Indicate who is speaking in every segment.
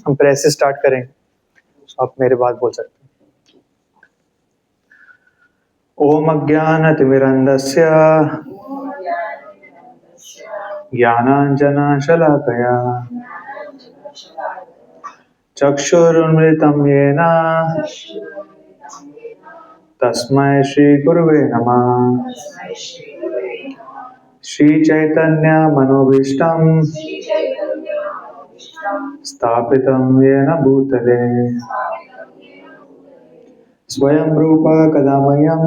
Speaker 1: हम प्रेस से स्टार्ट करेंगे, तो आप मेरे बाद बोल सकते हैं। ओम अज्ञानतिमिरन्धस्य ज्ञानाञ्जनशलाकया चक्षुरुन्मिलितं येन तस्मै श्रीगुरुवे नमः। श्रीचैतन्यमनोभीष्टं स्थापितं येन भूतले स्वयं रूपा कदा मह्यं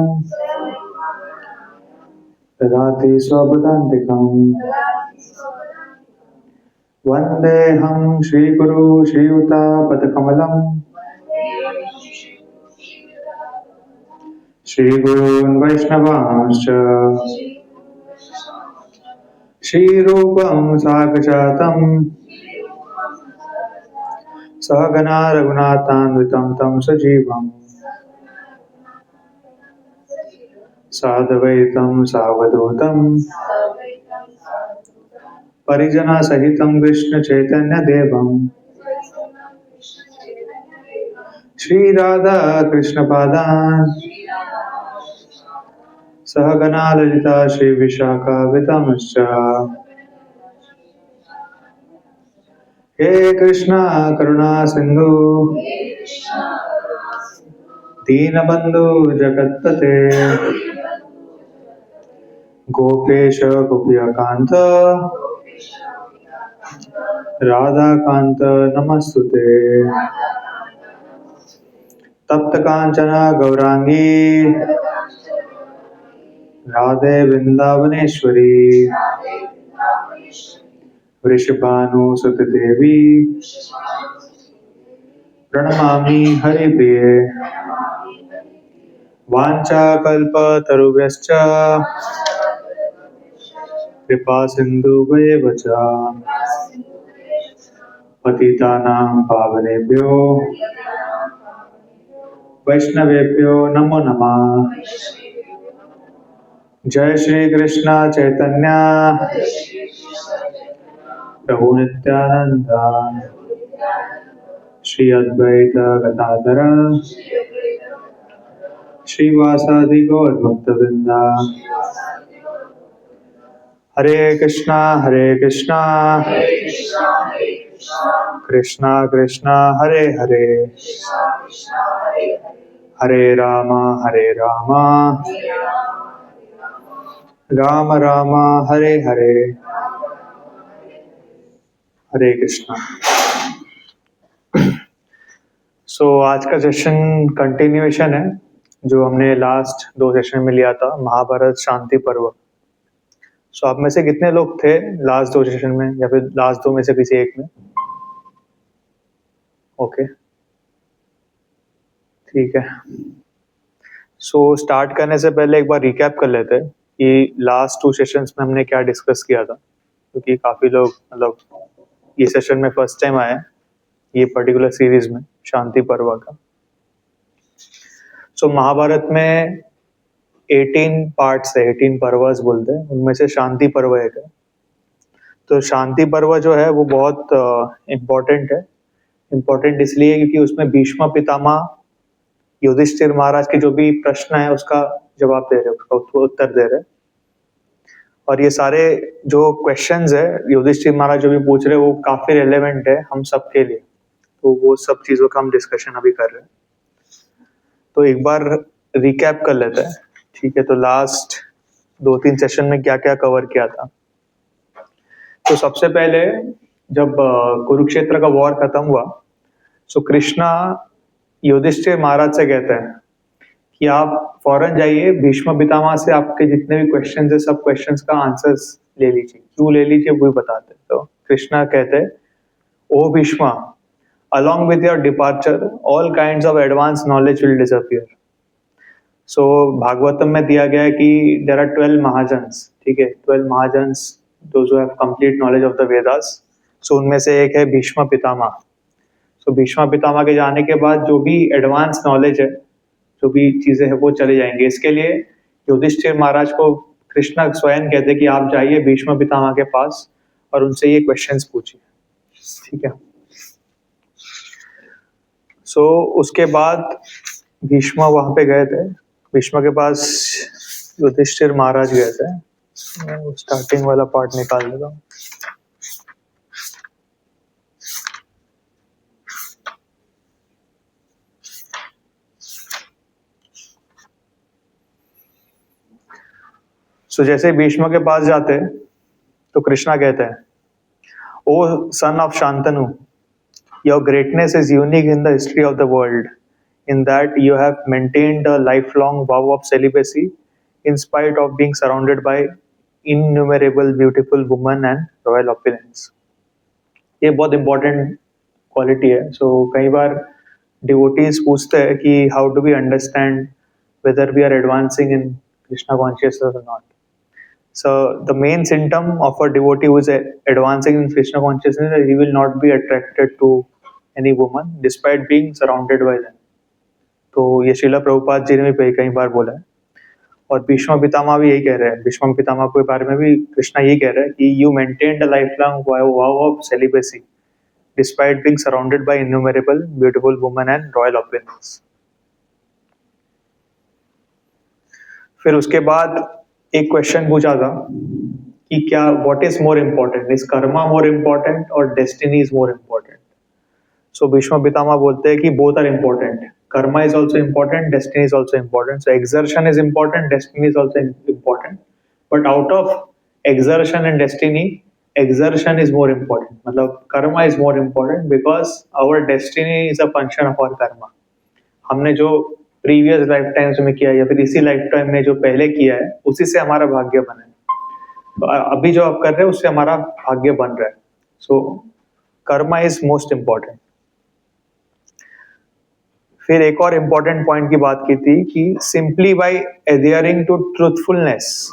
Speaker 1: ददाति स्वपदान्तिकम्। वन्देऽहं श्रीगुरु श्रीयुतापदकमलं श्रीगुरून् वैष्णवांश्च श्रीरूपं साक्षातं सहगना रघुनाथान्वितं तं सजीवम् साद्वैतं सावधूतं परिजनसहितं कृष्णचैतन्यदेवम् श्रीराधा कृष्णपादान् सहगना ललिता श्रीविशाखान्वितांश्च। हे कृष्णा करुणा सिन्धु दीनबन्धु जगत्पते गोपेश गोपिकान्त राधाकान्त नमस्तुते। तप्त कांचन गौरांगी राधे वृंदावनेश्वरी वृषभानुसुत देवी प्रणमामि हरिप्रिये। वाञ्छाकल्पतरुभ्यश्च कृपा सिन्धुभ्येव च पतितानां पावनेभ्यो वैष्णवेभ्यो नमो नमः। जय श्री कृष्ण चैतन्य प्रभु नित्यानंद श्री अद्वैत गदाधर श्रीवासादि गौर भक्तवृंद। हरे कृष्णा कृष्णा कृष्णा हरे हरे हरे राम राम राम हरे हरे। हरे कृष्णा। आज का सेशन कंटिन्यूएशन है जो हमने लास्ट 2 सेशन में लिया था, महाभारत शांति पर्व। आप में से कितने लोग थे लास्ट 2 सेशन में, या फिर लास्ट 2 में से किसी एक में? ओके, ठीक है। स्टार्ट करने से पहले एक बार रिकैप कर लेते हैं कि लास्ट 2 सेशंस में हमने क्या डिस्कस किया था, क्योंकि काफी लोग मतलब ये सेशन में फर्स्ट टाइम आए ये पर्टिकुलर सीरीज में शांति पर्व का। महाभारत में 18 पार्ट्स है, 18 पर्वस बोलते हैं, उनमें से शांति पर्व एक है। तो शांति पर्व जो है वो बहुत इम्पोर्टेंट है। इम्पोर्टेंट इसलिए क्योंकि उसमें भीष्म पितामह युधिष्ठिर महाराज के जो भी प्रश्न है उसका जवाब दे रहे, उसका उत्तर दे रहे। और ये सारे जो क्वेश्चंस है युधिष्ठिर महाराज जो भी पूछ रहे वो काफी रेलेवेंट है हम सब के लिए। तो वो सब चीजों का हम डिस्कशन अभी कर रहे हैं। तो एक बार रिकैप कर लेते हैं, ठीक है। तो लास्ट 2-3 सेशन में क्या क्या कवर किया था। तो सबसे पहले जब कुरुक्षेत्र का वॉर खत्म हुआ, कृष्णा युधिष्ठिर महाराज से कहते हैं कि आप फौरन जाइए भीष्म पितामह से आपके जितने भी क्वेश्चंस है सब क्वेश्चंस का आंसर्स ले लीजिए। क्यों ले लीजिए वो बताते। तो कृष्णा कहते हैं, ओ Bheeshma, along with your departure all kinds of advanced knowledge will disappear. Bhagavatam में दिया गया है कि there are 12 महाजन्स, ठीक है, 12 mahajans those who have complete knowledge of the Vedas. उनमें से एक है भीष्म पितामह। भीष्म पितामह के जाने के बाद जो भी एडवांस नॉलेज है, जो भी चीजें हैं वो चले जाएंगे। इसके लिए युधिष्ठिर महाराज को कृष्णा स्वयं कहते कि आप जाइए भीष्म पितामह के पास और उनसे ये क्वेश्चंस पूछिए, ठीक है। सो उसके बाद भीष्म वहां पे गए थे, भीष्म के पास युधिष्ठिर महाराज गए थे। स्टार्टिंग वाला पार्ट निकाल देता हूँ। सो जैसे भीष्म के पास जाते हैं तो कृष्णा कहते हैं, O son of Shantanu, your greatness is unique in the history of the world, in that you have maintained a lifelong vow of celibacy in spite of being surrounded by innumerable beautiful women and royal opulence. ये बहुत important quality है। सो कई बार devotees पूछते हैं कि how do we understand whether we are advancing in Krishna consciousness or not. So the main symptom of a devotee who is advancing in Krishna consciousness is he will not be attracted to any woman despite being surrounded by them. तो ये श्रीला प्रभुपाद जी ने भी कई बार बोला है, और भीष्म पितामह भी यही कह रहे हैं। भीष्म पितामह के बारे में भी कृष्णा यही कह रहा है कि you maintained a life long vow of celibacy despite being surrounded by innumerable beautiful women and royal opulence. फिर उसके बाद एक क्वेश्चन पूछा था कि क्या what is more important, is karma more important और destiny is more important. So Bhishma Pitamah बोलते हैं कि both are important, karma is also important, destiny is also important. So exertion is important, destiny is also important, but out of exertion and destiny exertion is more important. मतलब karma is more important because our destiny is a function of our karma. हमने जो previous life times में किया या फिर इसी life time में जो पहले किया है उसी से हमारा भाग्य बना है। तो अभी जो आप कर रहे हैं उससे हमारा भाग्य बन रहा है। सो कर्मा इज मोस्ट इम्पोर्टेंट। फिर एक और इम्पोर्टेंट पॉइंट की बात की थी कि simply by adhering to truthfulness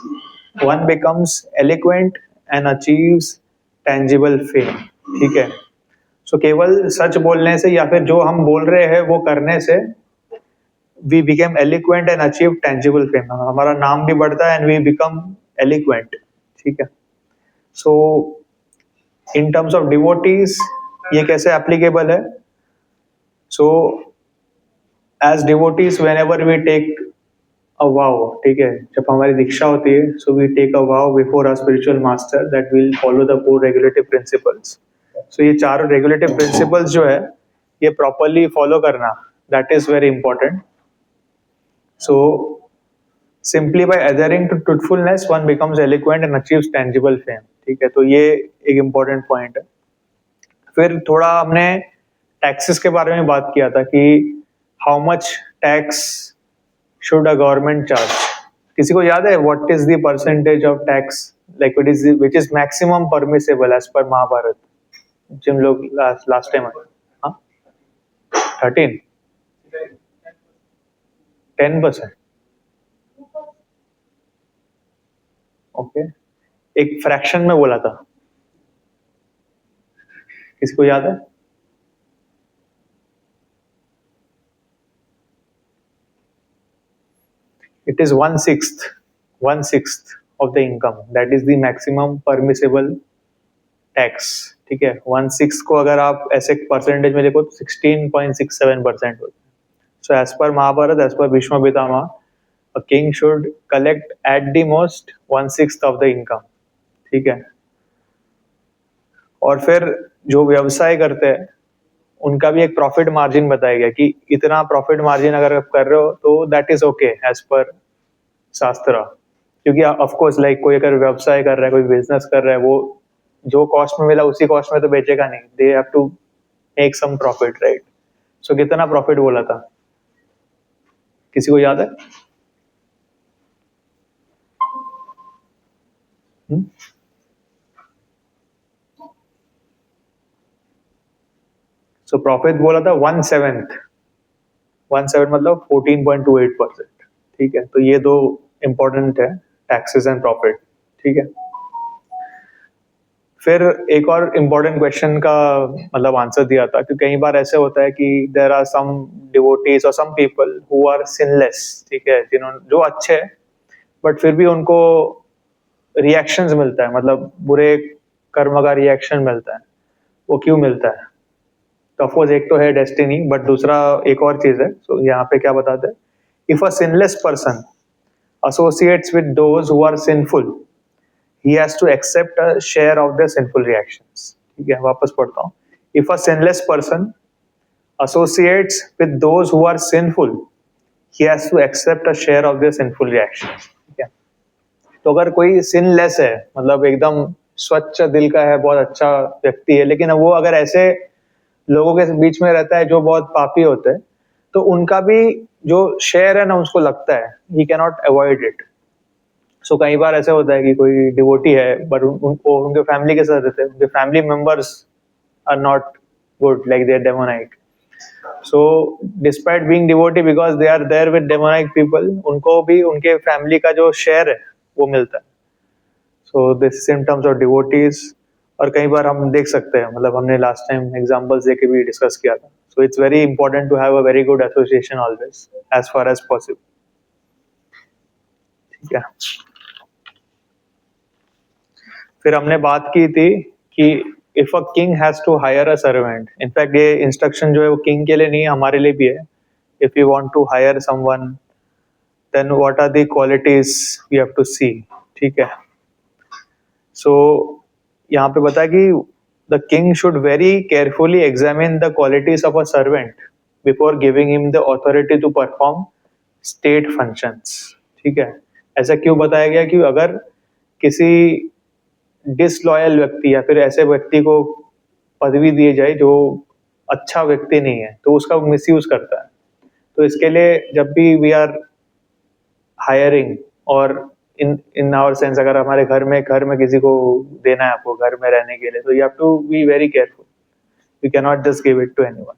Speaker 1: one becomes eloquent and achieves tangible fame. ठीक है, सो केवल सच बोलने से या फिर जो हम बोल रहे हैं वो करने से we became eloquent and achieved tangible fame, हमारा नाम भी बढ़ता है and we become eloquent। ठीक है, so in terms of devotees ये कैसे applicable है। so as devotees whenever we take a vow, ठीक है, जब हमारी दीक्षा होती है so we take a vow before our spiritual master that will follow the 4 regulative principles। so ये 4 regulative principles जो है ये properly follow करना, that is very important। So simply by adhering to truthfulness one becomes eloquent and achieves tangible fame। ठीक है, तो ये एक इम्पोर्टेंट पॉइंट है। फिर थोड़ा हमने टैक्सेस के बारे में बात किया था कि how much tax should a government charge. किसी को याद है what is the percentage of tax like which is maximum permissible as per Mahabharata, जिन लोग लास्ट टाइम आए। हाँ 13 10%। ओके, एक फ्रैक्शन में बोला था, किसको याद है। It is 1/6 of the income, that is the maximum permissible tax. ठीक है, 1/6 को अगर आप ऐसे परसेंटेज में देखो तो 16.67% होता है। So as per Mahabharat, as per Bhishma Pitamah, a king should collect at the most 1/6 of the income। ठीक है, और फिर जो व्यवसाय करते हैं उनका भी एक प्रॉफिट मार्जिन बताया गया कि इतना प्रॉफिट मार्जिन अगर आप कर रहे हो तो that is okay as per शास्त्र। क्योंकि ऑफ कोर्स लाइक कोई अगर व्यवसाय कर रहा है, कोई बिजनेस कर रहा है, वो जो कॉस्ट में मिला उसी कॉस्ट में तो बेचेगा नहीं, they have to make some profit, right. So कितना प्रॉफिट बोला था, किसी को याद है। सो प्रॉफिट बोला था 1/7 मतलब 14.28%। ठीक है, तो ये दो इंपॉर्टेंट है, टैक्सेस एंड प्रॉफिट। ठीक है, फिर एक और इम्पोर्टेंट क्वेश्चन का मतलब आंसर दिया था कि कई बार ऐसे होता है कि देयर आर सम डिवोटीज और some people who are sinless. ठीक है, जिन्होंने जो अच्छे बट फिर भी उनको रिएक्शंस मिलता है, मतलब बुरे कर्म का रिएक्शन मिलता है। वो क्यों मिलता है। तो ऑफकोर्स एक तो है डेस्टिनी, बट दूसरा एक और चीज है. सो यहाँ पे क्या बताते हैं, if a sinless person associates with those who are sinful, he has to accept a share of their sinful reactions. ठीक है, वापस पढ़ता हूँ. If a sinless person associates with those who are sinful, he has to accept a share of their sinful reactions. ठीक है. तो अगर कोई सिनलेस है, मतलब एकदम स्वच्छ दिल का है, बहुत अच्छा व्यक्ति है, लेकिन वो अगर ऐसे लोगों के बीच में रहता है जो बहुत पापी होते हैं, तो उनका भी जो शेयर है ना, उसको लगता है, he can not avoid it. So कई बार ऐसे होता है कि कोई डिवोटी है, बट उनको उनके फैमिली के साथ रहते हैं, उनके family members are not good, like they are demonic. So despite being devotee, because they are there with demonic people, उनको भी उनके फैमिली का जो शेयर है वो मिलता है. So this in terms of devotees. और कई बार हम देख सकते हैं, मतलब हमने लास्ट टाइम एग्जांपल्स देके भी डिस्कस किया था. So it's very important to have a very good association always, as far as possible. ठीक है. फिर हमने बात की थी कि if a king has to hire a servant, in fact ये इंस्ट्रक्शन जो है वो किंग के लिए नहीं, हमारे लिए भी है. If you want to hire someone, then what are the qualities we have to see. ठीक है. सो यहाँ पे बता कि the king should very carefully examine the qualities of a servant before giving him the authority to perform state functions. ठीक है. ऐसा क्यों बताया गया कि अगर किसी डिसलॉयल व्यक्ति या फिर ऐसे व्यक्ति को पदवी दी जाए जो अच्छा व्यक्ति नहीं है, तो उसका मिसयूज करता है. तो इसके लिए जब भी वी आर हायरिंग, और इन इन आवर सेंस, अगर हमारे घर में किसी को देना है आपको घर में रहने के लिए, तो you have to be very careful. You can not just give it to anyone.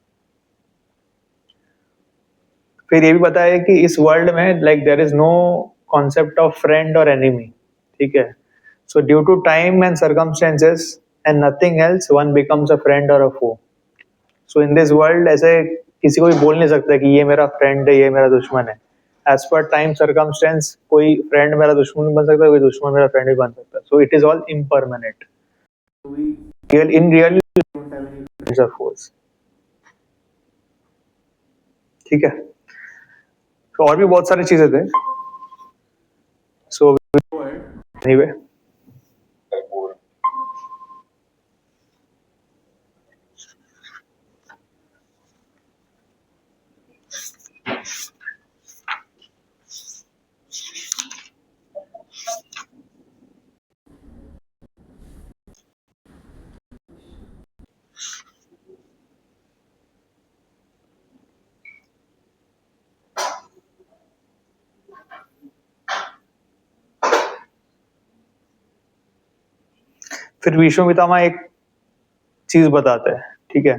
Speaker 1: फिर ये भी बताया कि इस वर्ल्ड में like there is no concept of friend or enemy. ठीक है. So due to time and circumstances and nothing else, one becomes a friend or a foe. So in this world ऐसे किसी को भी बोल नहीं सकता कि ये मेरा फ्रेंड है, ये मेरा दुश्मन है. As per time circumstance, कोई फ्रेंड मेरा दुश्मन भी बन सकता है, कोई दुश्मन मेरा फ्रेंड भी बन सकता है. So it is all impermanent. In real don't have any friends or foes. ठीक है. तो और भी बहुत सारी चीजें थे. So anyway. फिर विश्व पितामह एक चीज बताते हैं. ठीक है.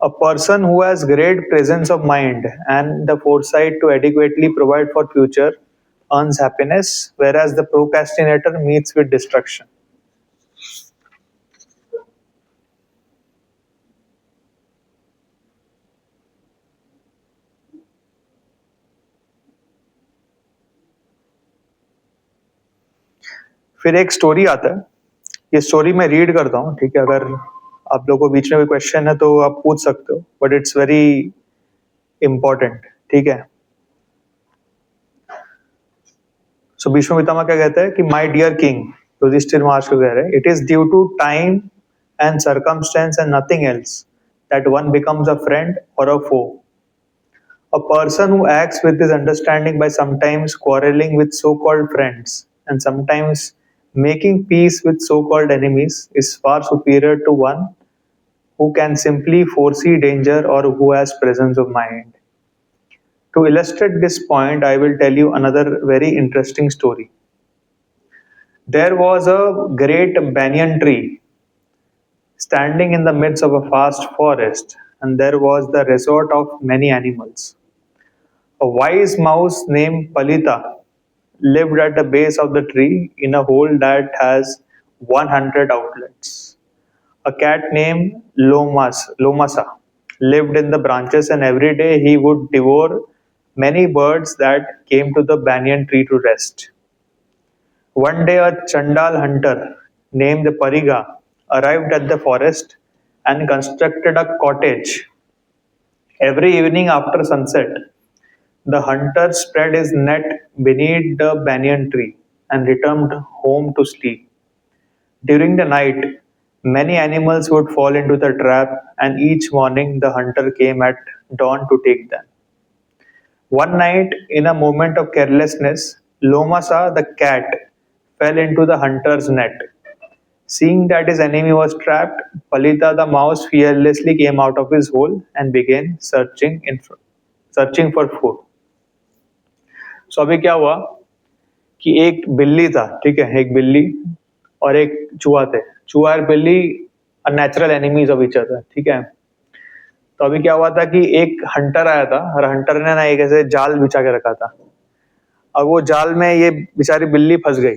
Speaker 1: A person who has great presence of mind and the foresight to adequately provide for future earns happiness, whereas the procrastinator meets with destruction. फिर एक स्टोरी आता है. ये स्टोरी मैं रीड करता हूँ. ठीक है. अगर आप लोगों को बीच में कोई क्वेश्चन है तो आप पूछ सकते हो, बट इट्स वेरी इंपॉर्टेंट. ठीक है. सो भीष्म पितामह क्या कहते हैं कि my dear king, Yudhishthira Maharaj को कह रहे हैं, it is due to time and circumstance and nothing else that one becomes a friend or a four. A person who acts with this understanding by sometimes quarreling with so-called friends and sometimes making peace with so-called enemies is far superior to one who can simply foresee danger or who has presence of mind. To illustrate this point, I will tell you another very interesting story. There was a great banyan tree standing in the midst of a vast forest, and there was the resort of many animals. A wise mouse named Palita lived at the base of the tree in a hole that has 100 outlets. A cat named Lomasa lived in the branches, and every day he would devour many birds that came to the banyan tree to rest. One day, a Chandal hunter named Pariga arrived at the forest and constructed a cottage. Every evening after sunset, the hunter spread his net beneath the banyan tree and returned home to sleep. During the night, many animals would fall into the trap, and each morning the hunter came at dawn to take them. One night, in a moment of carelessness, Lomasa the cat fell into the hunter's net. Seeing that his enemy was trapped, Palita the mouse fearlessly came out of his hole and began searching for food. So अभी क्या हुआ कि एक बिल्ली था, ठीक है, एक बिल्ली और एक चूहा थे. चूहा और बिल्ली natural enemies of each other, ठीक है. तो अभी क्या हुआ था कि एक हंटर आया था और हंटर ने ना एक ऐसे जाल बिछा के रखा था. अब वो जाल में ये बेचारी बिल्ली फंस गई.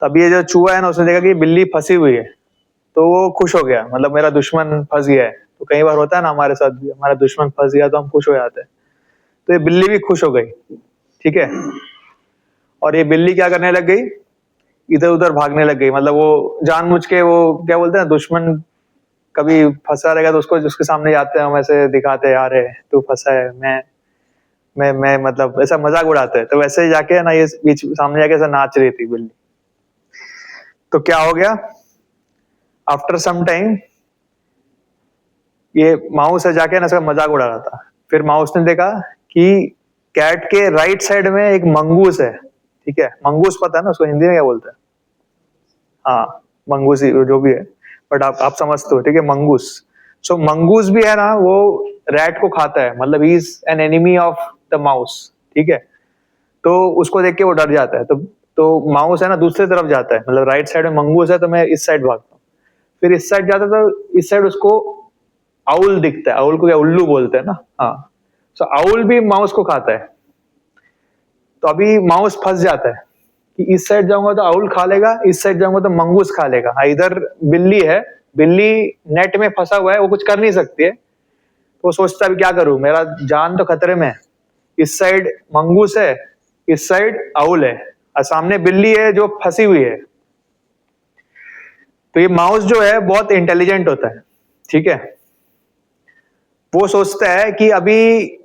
Speaker 1: तब ये जो चूहा है ना, उसने देखा कि बिल्ली फंसी हुई है, तो वो खुश हो गया, मतलब मेरा दुश्मन फंस गया है. तो कई बार होता है ना हमारे साथ भी, हमारा दुश्मन फंस गया तो हम खुश हो जाते हैं. तो ये बिल्ली भी खुश हो गई, ठीक है. और ये बिल्ली क्या करने लग गई, इधर उधर भागने लग गई. मतलब वो जानबूझ के, वो क्या बोलते हैं, दुश्मन कभी फंसा रहेगा तो उसको उसके सामने जाते हैं, हम ऐसे दिखाते हैं, यार तू फंसा है, मैं मतलब ऐसा मजाक उड़ाते हैं. तो वैसे ही जाके ना ये बीच सामने जाके ऐसा नाच रही थी बिल्ली. तो क्या हो गया, आफ्टर सम टाइम ये माउस है जाके ना इसका मजाक उड़ा रहा था. फिर माउस ने देखा कि कैट के राइट साइड में एक मंगूस है, ठीक है. मंगूस पता है ना उसको हिंदी में क्या बोलते हैं? हाँ, मंगूस ही जो भी है, बट आप समझते हो, ठीक है, मंगूस. सो मंगूस भी है ना, वो रैट को खाता है, मतलब he is an enemy of the mouse, ठीक है. तो उसको देख के वो डर जाता है. तो माउस है ना दूसरी तरफ जाता है, मतलब राइट साइड में मंगूस है तो मैं इस साइड भागता हूँ. फिर इस साइड जाता तो इस साइड उसको आउल दिखता है. आउल को क्या उल्लू बोलते हैं ना, हाँ. सो आउल भी माउस को खाता है. तो अभी माउस फंस जाता है कि इस साइड जाऊंगा तो आउल खा लेगा, इस साइड जाऊंगा तो मंगूस खा लेगा. इधर बिल्ली है, बिल्ली नेट में फंसा हुआ है, वो कुछ कर नहीं सकती है. तो वो सोचता है क्या करूं, मेरा जान तो खतरे में है. इस साइड मंगूस है, इस साइड आउल है, और सामने बिल्ली है जो फंसी हुई है. तो ये माउस जो है बहुत इंटेलिजेंट होता है, ठीक है. वो सोचता है कि अभी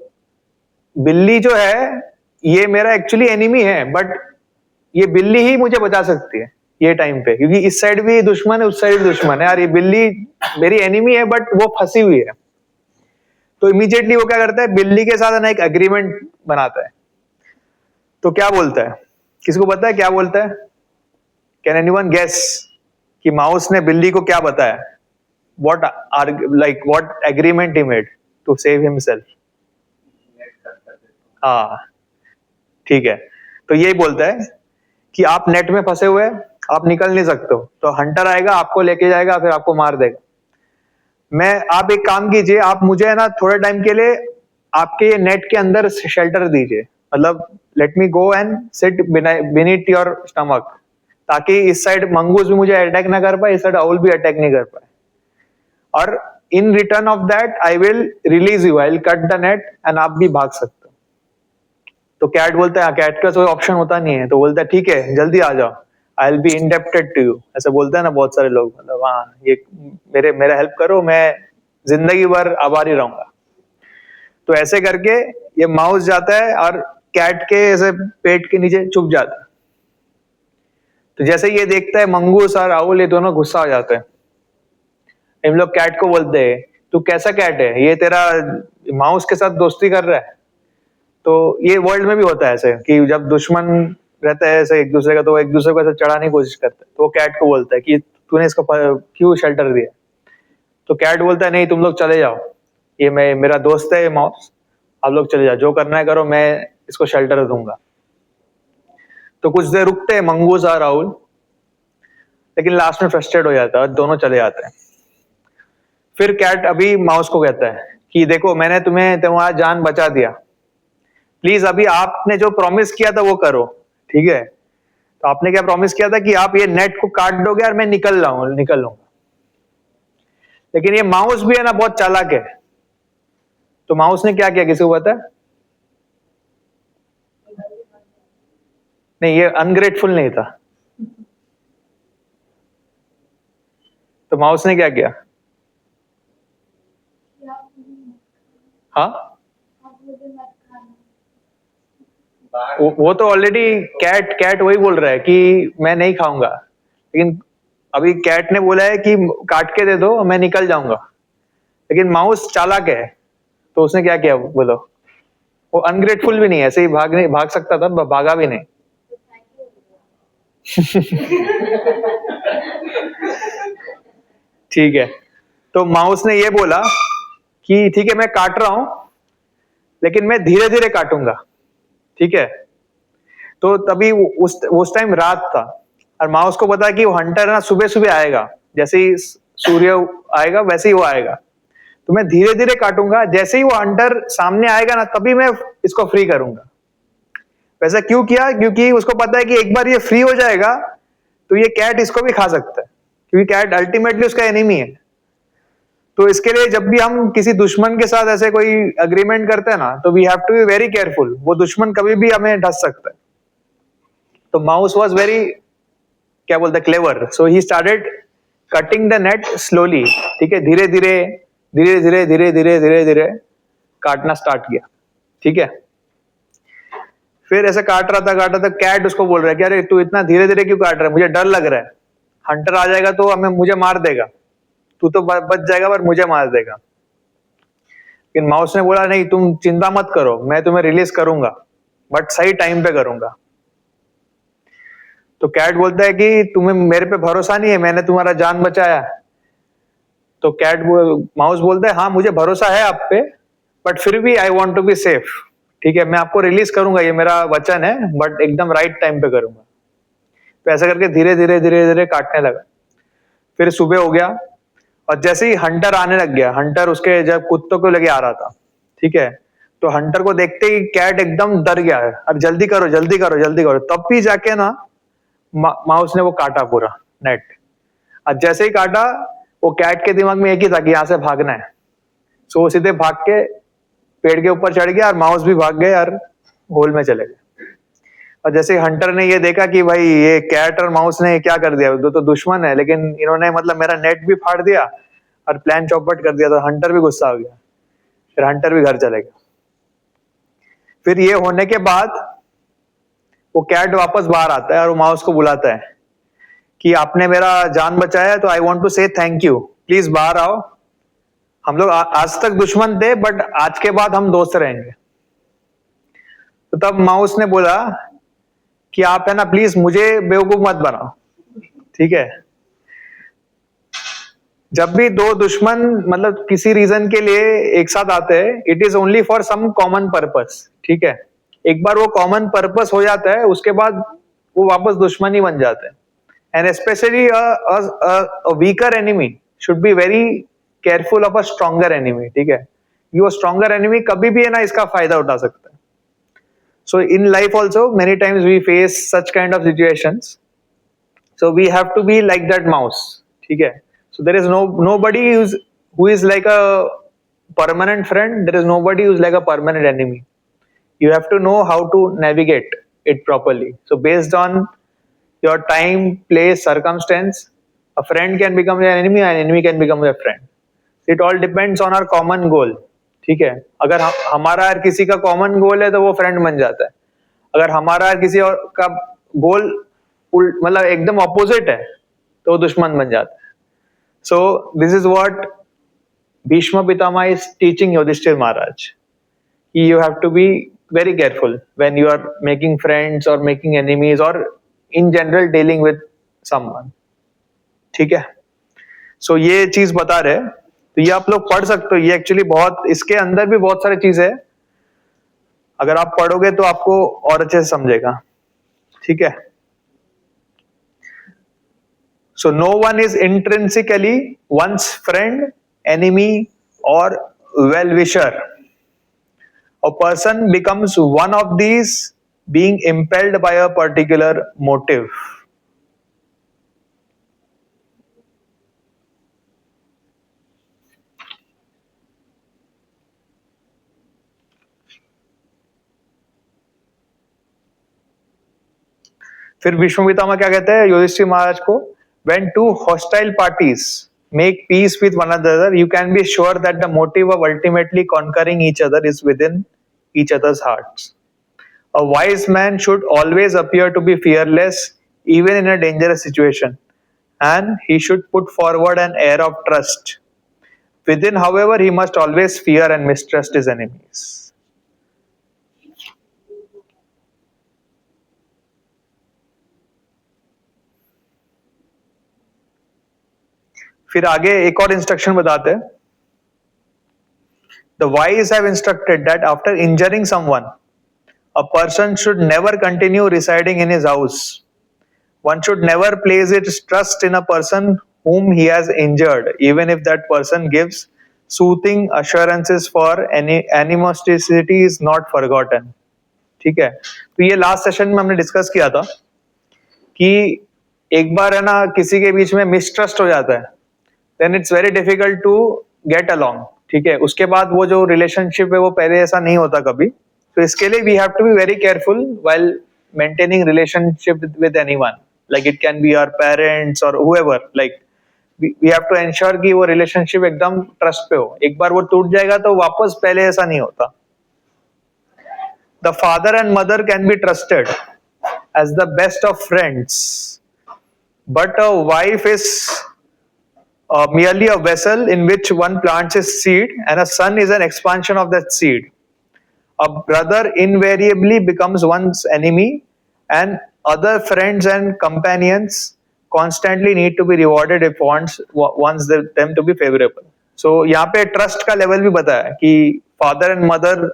Speaker 1: बिल्ली जो है ये मेरा एक्चुअली एनिमी है, बट ये बिल्ली ही मुझे बचा सकती है ये टाइम पे, क्योंकि इस साइड भी दुश्मन है, उस साइड भी दुश्मन है. यार ये बिल्ली मेरी एनिमी है बट वो फंसी हुई है. तो इमीडिएटली वो क्या करता है, बिल्ली के साथ ना एक एग्रीमेंट बनाता है. तो क्या बोलता है, किसको पता है क्या बोलता है? कैन एनीवन गेस कि माउस ने बिल्ली को क्या बताया? What agreement he made to save himself? हाँ, ठीक है. तो यही बोलता है कि आप नेट में फंसे हुए हैं, आप निकल नहीं सकते हो, तो हंटर आएगा, आपको लेके जाएगा, फिर आपको मार देगा. आप एक काम कीजिए, आप मुझे है ना थोड़े टाइम के लिए आपके ये नेट के अंदर शेल्टर दीजिए, मतलब let me go and sit beneath your stomach, ताकि इस साइड मंगूस भी मुझे अटैक ना कर पाए, इस साइड आउल भी अटैक नहीं कर पाए. और in return of that I will release you, I will cut the net and आप भी भाग सकते हो. तो कैट बोलता है, कैट का कोई ऑप्शन होता नहीं है, तो बोलता है ठीक है जल्दी आ जाओ, I will be indebted to you. ऐसा बोलता है ना बहुत सारे लोग, मतलब हाँ ये मेरा हेल्प करो, मैं जिंदगी भर आभारी रहूंगा. तो ऐसे करके ये माउस जाता है और कैट के ऐसे पेट के नीचे छुप जाता है. तो जैसे ये देखता है मंगूस और आउल, ये दोनों गुस्सा हो जाते हैं. इन लोग कैट को बोलते हैं, तू कैसा कैट है, ये तेरा माउस के साथ दोस्ती कर रहा है. तो ये वर्ल्ड में भी होता है ऐसे कि जब दुश्मन रहता है ऐसे एक दूसरे का, तो एक दूसरे को ऐसे चढ़ाने की कोशिश करता है. तो वो कैट को बोलता है कि तूने इसको क्यों शेल्टर दिया? तो कैट बोलता है, नहीं तुम लोग चले जाओ, ये मेरा दोस्त है ये माउस, आप लोग चले जाओ, जो करना है करो, मैं इसको शेल्टर दूंगा. तो कुछ देर रुकते हैं मंगूस और राहुल, लेकिन लास्ट में फ्रस्ट्रेट हो जाता है और दोनों चले जाते हैं. फिर कैट अभी माउस को कहता है कि देखो मैंने तुम्हारा जान बचा दिया, प्लीज अभी आपने जो प्रॉमिस किया था वो करो, ठीक है. तो आपने क्या प्रॉमिस किया था कि आप ये नेट को काट दोगे और मैं निकल लूंगा. लेकिन ये माउस भी है ना बहुत चालाक है. तो माउस ने क्या किया, किसी को पता है? नहीं, ये अनग्रेटफुल नहीं था. तो माउस ने क्या किया, हाँ, वो तो ऑलरेडी कैट कैट वही बोल रहा है कि मैं नहीं खाऊंगा, लेकिन अभी कैट ने बोला है कि काट के दे दो मैं निकल जाऊंगा, लेकिन माउस चालाक है, तो उसने क्या किया बोलो? वो अनग्रेटफुल भी नहीं है, ऐसे ही भाग सकता था, भागा भी नहीं। ठीक है, तो माउस ने ये बोला कि ठीक है मैं काट रहा हूं, लेकिन मैं धीरे धीरे काटूंगा। ठीक है, तो तभी उस टाइम रात था, और माउस को पता है कि वो हंटर ना सुबह सुबह आएगा, जैसे ही सूर्य आएगा वैसे ही वो आएगा, तो मैं धीरे धीरे काटूंगा, जैसे ही वो हंटर सामने आएगा ना तभी मैं इसको फ्री करूंगा। वैसा क्यों किया? क्योंकि उसको पता है कि एक बार ये फ्री हो जाएगा तो ये कैट इसको भी खा सकता है, क्योंकि कैट अल्टीमेटली उसका एनिमी है। तो इसके लिए जब भी हम किसी दुश्मन के साथ ऐसे कोई अग्रीमेंट करते हैं ना, तो we have to be very careful, वो दुश्मन कभी भी हमें ढस सकता है। तो माउस वॉज वेरी, क्या बोलते हैं, clever, so he started cutting the net slowly. ठीक है, धीरे धीरे धीरे धीरे धीरे धीरे धीरे धीरे काटना स्टार्ट किया। ठीक है, फिर ऐसे काट रहा था, कैट उसको बोल रहा है कि अरे तू इतना धीरे धीरे क्यों काट रहा है, मुझे डर लग रहा है, हंटर आ जाएगा तो हमें मुझे मार देगा, तू तो बच जाएगा पर मुझे मार देगा। लेकिन माउस ने बोला नहीं, तुम चिंता मत करो, मैं तुम्हें रिलीज करूंगा, बट सही टाइम पे करूंगा। तो कैट बोलता है कि तुम्हें मेरे पे भरोसा नहीं है, मैंने तुम्हारा जान बचाया। तो माउस बोलता है हाँ मुझे भरोसा है आप पे, बट फिर भी I want to be safe. ठीक है, मैं आपको रिलीज करूंगा, ये मेरा वचन है, बट एकदम राइट टाइम पे करूंगा। तो ऐसा करके धीरे धीरे धीरे धीरे काटने लगा। फिर सुबह हो गया, और जैसे ही हंटर आने लग गया, हंटर उसके जब कुत्तों को लेके आ रहा था, ठीक है, तो हंटर को देखते ही कैट एकदम डर गया है, अब जल्दी करो जल्दी करो जल्दी करो, तब भी जाके ना माउस ने वो काटा पूरा नेट। और जैसे ही काटा, वो कैट के दिमाग में एक ही था कि यहाँ से भागना है। सो वो सीधे भाग के पेड़ के ऊपर चढ़ गया, और माउस भी भाग गए और होल में चले गए। और जैसे हंटर ने ये देखा कि भाई ये कैट और माउस ने क्या कर दिया, दो तो दुश्मन है, लेकिन इन्होंने मतलब मेरा नेट भी फाड़ दिया और प्लान चौपट कर दिया, तो हंटर भी गुस्सा हो गया। फिर हंटर भी घर चले गया। फिर ये होने के बाद वो कैट वापस बाहर आता है और वो माउस को बुलाता है कि आपने मेरा जान बचाया, तो आई वॉन्ट टू से थैंक यू, प्लीज बाहर आओ, हम लोग आज तक दुश्मन थे बट आज के बाद हम दोस्त रहेंगे। तो तब माउस ने बोला कि आप है ना प्लीज मुझे बेवकूफ मत बनाओ। ठीक है, जब भी दो दुश्मन मतलब किसी रीजन के लिए एक साथ आते हैं, it is only for some common purpose. ठीक है, एक बार वो कॉमन पर्पस हो जाता है, उसके बाद वो वापस दुश्मन ही बन जाते हैं। And specially weaker enemy should be very careful of a stronger enemy. ठीक है, ये स्ट्रॉन्गर एनिमी कभी भी है ना इसका फायदा उठा सकता है। So in life also many times we face such kind of situations, so we have to be like that mouse. ठीक है, so there is nobody who is like a permanent friend, there is nobody who is like a permanent enemy. You have to know how to navigate it properly. So based on your time, place, circumstance, a friend can become an enemy can become a friend. It all depends on our common goal. ठीक है, अगर हमारा और किसी का common goal है तो वो फ्रेंड बन जाता है, अगर हमारा और किसी और का गोल मतलब एकदम ऑपोजिट है तो वो दुश्मन बन जाता है। So this is what Bhishma Pitamah is teaching Yudhishthira Maharaj, कि you have to be very careful when you are making friends और मेकिंग एनिमीज और in general dealing with someone. ठीक है, सो ये चीज बता रहे, तो ये आप लोग पढ़ सकते हो, ये एक्चुअली बहुत, इसके अंदर भी बहुत सारी चीजें है, अगर आप पढ़ोगे तो आपको और अच्छे से समझेगा। ठीक है, so no one is intrinsically one's friend, enemy or well-wisher. A person becomes one of these being impelled by a particular motive. फिर भीष्म पितामह क्या कहते हैं युधिष्ठिर महाराज को, when two hostile parties make peace with one another, you can be sure that the motive of ultimately conquering each other is within each other's hearts. A wise man should always appear to be fearless, even in a dangerous situation, and he should put forward an air of trust. Within, however, he must always fear and mistrust his enemies. फिर आगे एक और instruction बताते हैं. The wise have instructed that after injuring someone, a person should never continue residing in his house. One should never place its trust in a person whom he has injured, even if that person gives soothing assurances for any animosity is not forgotten. ठीक है. तो ये last session में हमने discuss किया था कि एक बार है ना किसी के बीच में मिसट्रस्ट हो जाता है, then it's very difficult to get along. ठीक है. उसके बाद वो जो रिलेशनशिप है वो पहले ऐसा नहीं होता कभी. तो इसके लिए we have to be very careful while maintaining relationship with anyone. Like it can be our parents और whoever. Like we have to ensure कि वो रिलेशनशिप एकदम ट्रस्ट पे हो. एक बार वो टूट जाएगा तो वापस पहले ऐसा नहीं होता. The father and mother can be trusted as the best of friends, but a wife is merely a vessel in which one plants his seed, and a son is an expansion of that seed. A brother invariably becomes one's enemy, and other friends and companions constantly need to be rewarded if wants them to be favorable. So यहाँ पे trust का level भी बताया कि father and mother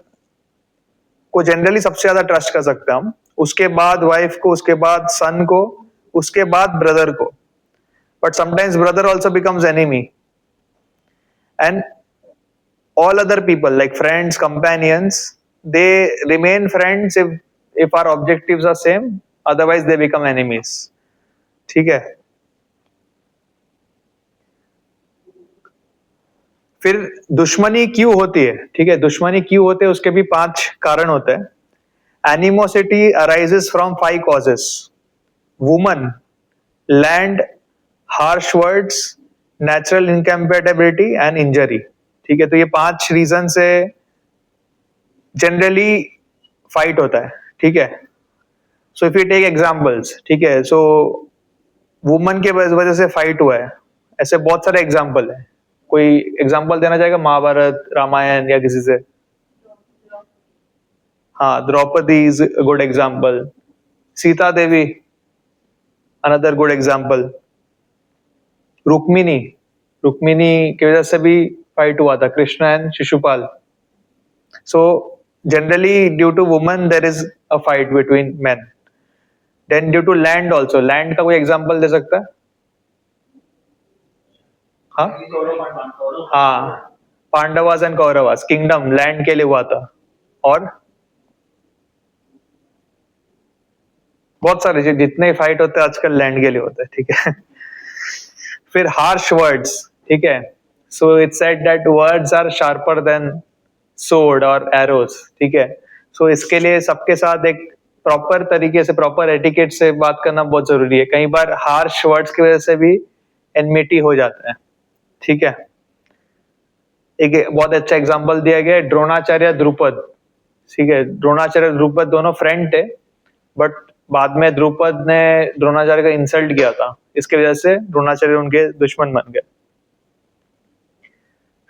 Speaker 1: को generally सबसे ज्यादा trust कर सकते हैं हम, उसके बाद वाइफ को, उसके बाद सन को, उसके बाद ब्रदर को. But sometimes brother also becomes enemy, and all other people like friends, companions, they remain friends if our objectives are same, otherwise they become enemies. ठीक है. फिर दुश्मनी क्यों होती है? ठीक है. दुश्मनी क्यों होते हैं उसके भी 5 कारण होते हैं. Animosity arises from 5 causes: woman, land, harsh words, natural incompatibility and injury. ठीक है. तो ये 5 रीजन से जनरली फाइट होता है. ठीक है. So if you take examples, ठीक है, सो वुमन के वजह से फाइट हुआ है, ऐसे बहुत सारे एग्जांपल है. कोई एग्जांपल देना चाहेगा महाभारत, रामायण या किसी से? हाँ, Draupadi is good example. Sita Devi another good example. Rukmini, Rukmini की वजह से भी फाइट हुआ था, Krishna and Shishupal. So generally due to woman there is a fight between men. Then due to land also. Land का कोई एग्जांपल दे सकता है? हाँ हाँ, Pandavas and Kauravas, kingdom land के लिए हुआ था. और बहुत सारे जितने फाइट होते हैं आजकल लैंड के लिए होते हैं. ठीक है. फिर हार्श वर्ड्स. ठीक है. So it's said that words are sharper than sword or arrows. ठीक है. सो इसके लिए सबके साथ एक प्रॉपर तरीके से, प्रॉपर एटिकेट से बात करना बहुत जरूरी है. कई बार हार्श वर्ड्स की वजह से भी एनमिटी हो जाता है. ठीक है. एक बहुत अच्छा एग्जांपल दिया गया है, द्रोणाचार्य द्रुपद. ठीक है. द्रोणाचार्य द्रुपद दोनों फ्रेंड थे, बट बाद में द्रुपद ने द्रोणाचार्य का इंसल्ट किया था, इसके वजह से द्रोणाचार्य उनके दुश्मन बन गए.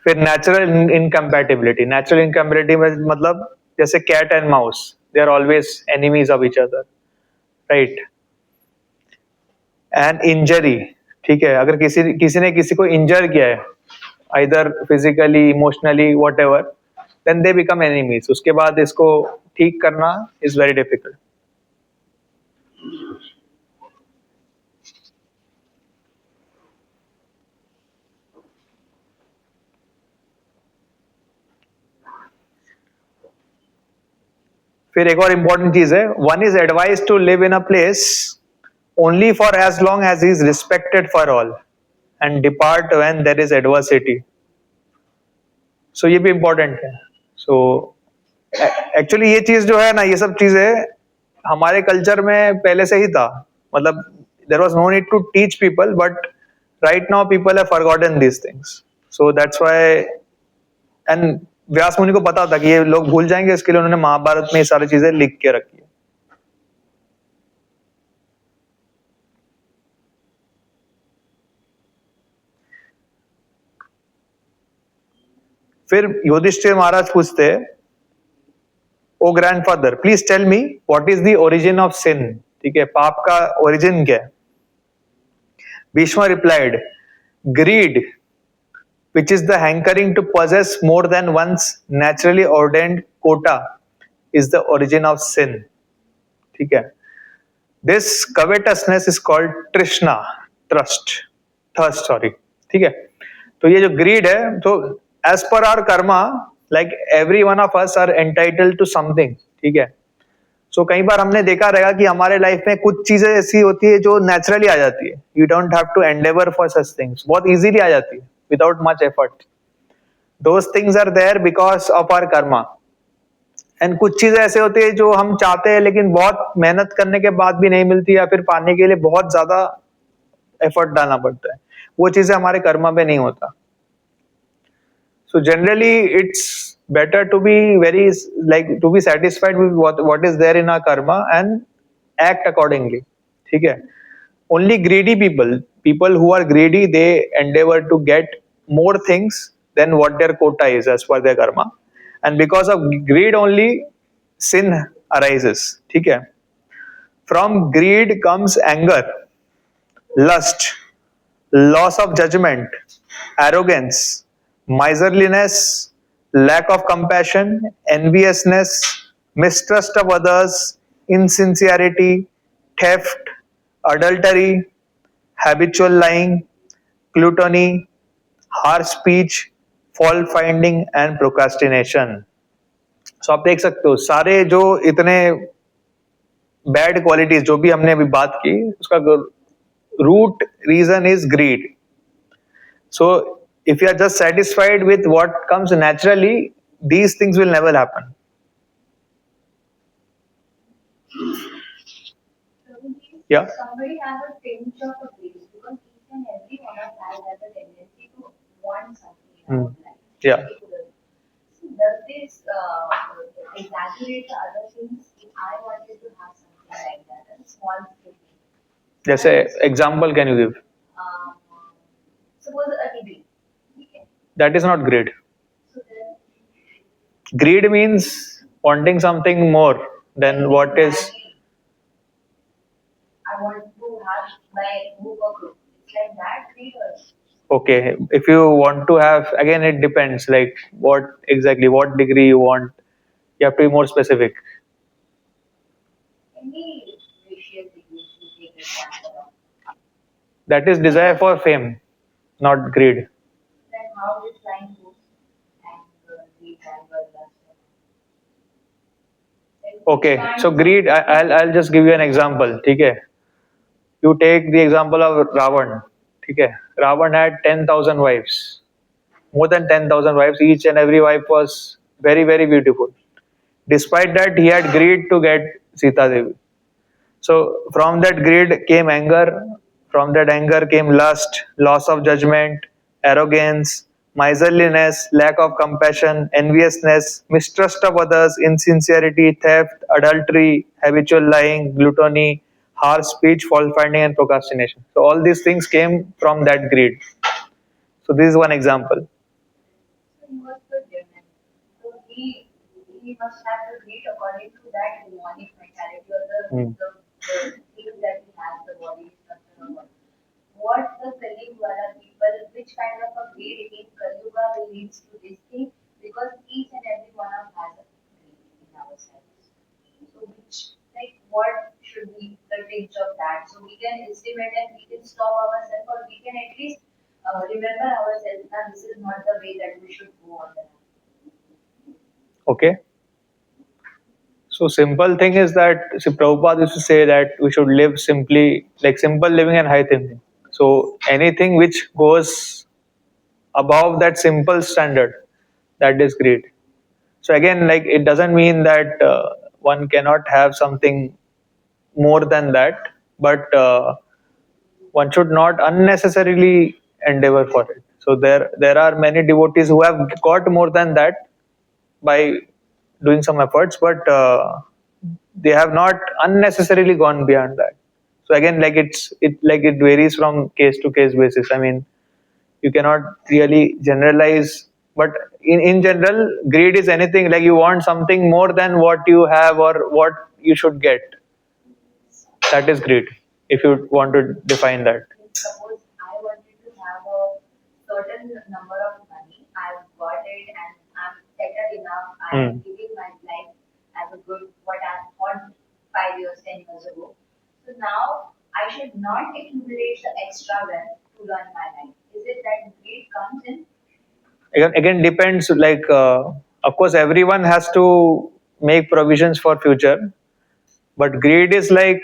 Speaker 1: फिर नेचुरल इनकम्पैटिबिलिटी. नेचुरल इनकम्पैटिबिलिटी मतलब जैसे cat and mouse, they are always enemies of each other, right. And injury. ठीक है. अगर किसी ने किसी को इंजर किया है, either physically, emotionally, whatever, then they become enemies. उसके बाद इसको ठीक करना इज वेरी डिफिकल्ट. फिर एक और इंपॉर्टेंट चीज है, one is advise to live in a place only for as long as he is respected for all and depart when there is adversity. So ये भी इंपॉर्टेंट है. सो एक्चुअली ये चीज जो है ना, ये सब चीजें हमारे कल्चर में पहले से ही था. मतलब there was no need to teach people, but Right now people have forgotten these things. So that's why, and Vyas Muni को पता था कि ये लोग भूल जाएंगे, इसके लिए उन्होंने महाभारत में ये सारी चीजें लिख के रखी है. फिर युधिष्ठिर महाराज पूछते हैं, O grandfather please tell me what is the origin of sin. ठीक है, पाप का ओरिजिन क्या है? Bhishma replied, greed which is the hankering to possess more than one's naturally ordained quota is the origin of sin. ठीक है, this covetousness is called trishna, thirst sorry. ठीक है, तो ये जो greed है, तो as per our karma, like every one of us are entitled to something. ठीक है, सो कई बार हमने देखा रहेगा कि हमारे लाइफ में कुछ चीजें ऐसी होती है जो नेचुरली आ जाती है. You don't have to endeavour for such things, बहुत इजीली आ जाती है without much effort. Those things are there because of our karma. And कुछ चीजें ऐसे होती है जो हम चाहते हैं लेकिन बहुत मेहनत करने के बाद भी नहीं मिलती, या फिर पाने के लिए बहुत ज्यादा एफर्ट डालना पड़ता है. वो चीजें हमारे कर्मा में नहीं होता. So generally, it's better to be to be satisfied with what is there in our karma and act accordingly. ठीक है? Only greedy people who are greedy, they endeavor to get more things than what their quota is as per their karma, and because of greed only sin arises. ठीक है? From greed comes anger, lust, loss of judgment, arrogance, miserliness, lack of compassion, enviousness, mistrust of others, insincerity, theft, adultery, habitual lying, gluttony, harsh speech, fault finding and procrastination. So आप देख सकते हो सारे जो इतने bad qualities जो भी हमने अभी बात की, उसका root reason is greed. So if you are just satisfied with what comes naturally, these things will never happen. Yeah.
Speaker 2: Somebody has a pinch of a greed because each and every one of us has a tendency to want something in our life.
Speaker 1: Yeah.
Speaker 2: So does this exaggerate the other things? If I wanted to have something like that, a small thing.
Speaker 1: जैसे example can you give?
Speaker 2: Suppose a degree.
Speaker 1: That is not greed.
Speaker 2: So then,
Speaker 1: greed means wanting something more than what is.
Speaker 2: I want to have my book or group. It's like that greed or?
Speaker 1: Okay, if you want to have, again it depends, like what exactly, what degree you want. You have to be more specific.
Speaker 2: Any racial degree to take example of.
Speaker 1: That is desire for fame, not greed.
Speaker 2: Then how this line goes and greed and lust.
Speaker 1: Okay, so greed, I'll just give you an example. ठीक है, you take the example of Ravan. ठीक है, Ravan had 10,000 wives, more than 10,000 wives. Each and every wife was very very beautiful. Despite that, he had greed to get Sita Devi. So from that greed came anger. From that anger came lust, loss of judgment, arrogance, miserliness, lack of compassion, enviousness, mistrust of others, insincerity, theft, adultery, habitual lying, gluttony, harsh speech, fault finding, and procrastination. So all these things came from that greed. So this is one example.
Speaker 2: So he was good women. So he must have the greed according to that demonic mentality or the things that he has, the body structure or what. What the Kali-wala people, which kind of a greed in Kali-yuga will lead to this thing, because each and every one of us has a greed in ourselves. So which, like, what should be the tinge of that? So we can estimate and we can stop ourselves, or we can at least remember ourselves that this is not the way that we should go on the life.
Speaker 1: Okay. So simple thing is that, see, Prabhupada used to say that we should live simply, like simple living and high thinking. So anything which goes above that simple standard, that is greed. So again, like it doesn't mean that one cannot have something more than that, but one should not unnecessarily endeavor for it. So there are many devotees who have got more than that by doing some efforts, but they have not unnecessarily gone beyond that. So again, it varies from case to case basis. I mean, you cannot really generalize, but in general, greed is anything like you want something more than what you have or what you should get. That is greed, if you want to define that.
Speaker 2: Suppose I wanted to have a certain number of money, I've got it and I'm settled enough, I'm living my life as a good what I thought 5 years, 10 years ago. So now I should not accumulate the extra wealth to run my life. Is it that greed comes in?
Speaker 1: Again depends, like of course everyone has to make provisions for future, but greed is like,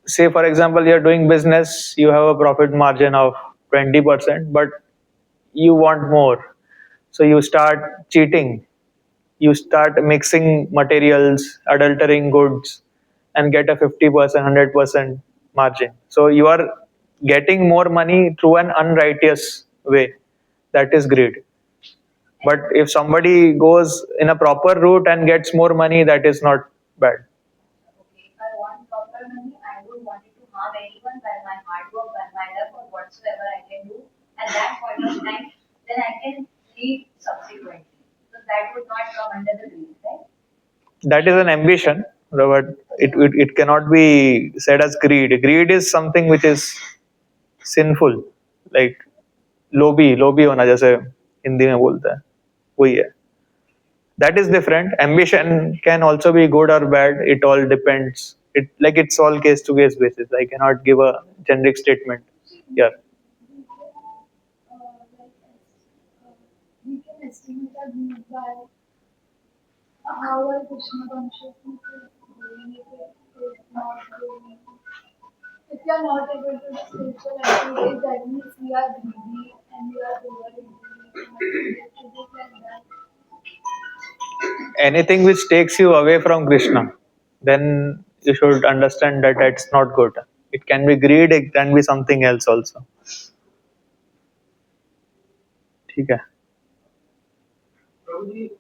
Speaker 1: say for example, you're doing business, you have a profit margin of 20%, but you want more, so you start cheating, you start mixing materials, adultering goods, and get a 50%, 100% margin. So you are getting more money through an unrighteous way. That is greed. But if somebody goes in a proper route and gets more money, that is not bad.
Speaker 2: Okay, if I want proper money, I don't want it to harm anyone by my hard work, by my luck, or whatsoever I can do at that point of time, then I can leave subsequently. So that would not come under the greed, right?
Speaker 1: That is an ambition, but it cannot be said as greed. Greed is something which is sinful, like लोभी लोभी होना, जैसे हिंदी में बोलते हैं, वही है. That is different. Ambition can also be good or bad. It all depends. It's all case to case basis. I cannot give a generic statement. Yeah.
Speaker 2: We can estimate our greed by how our Krishna consciousness is doing if it is not doing. If you are not able to do spiritual activities, that means we are greedy and we are over greedy. It is like that.
Speaker 1: Anything which takes you away from Krishna, then you should understand that that's not good. It can be greed. It can be something else also. ठीक है.
Speaker 3: Probably,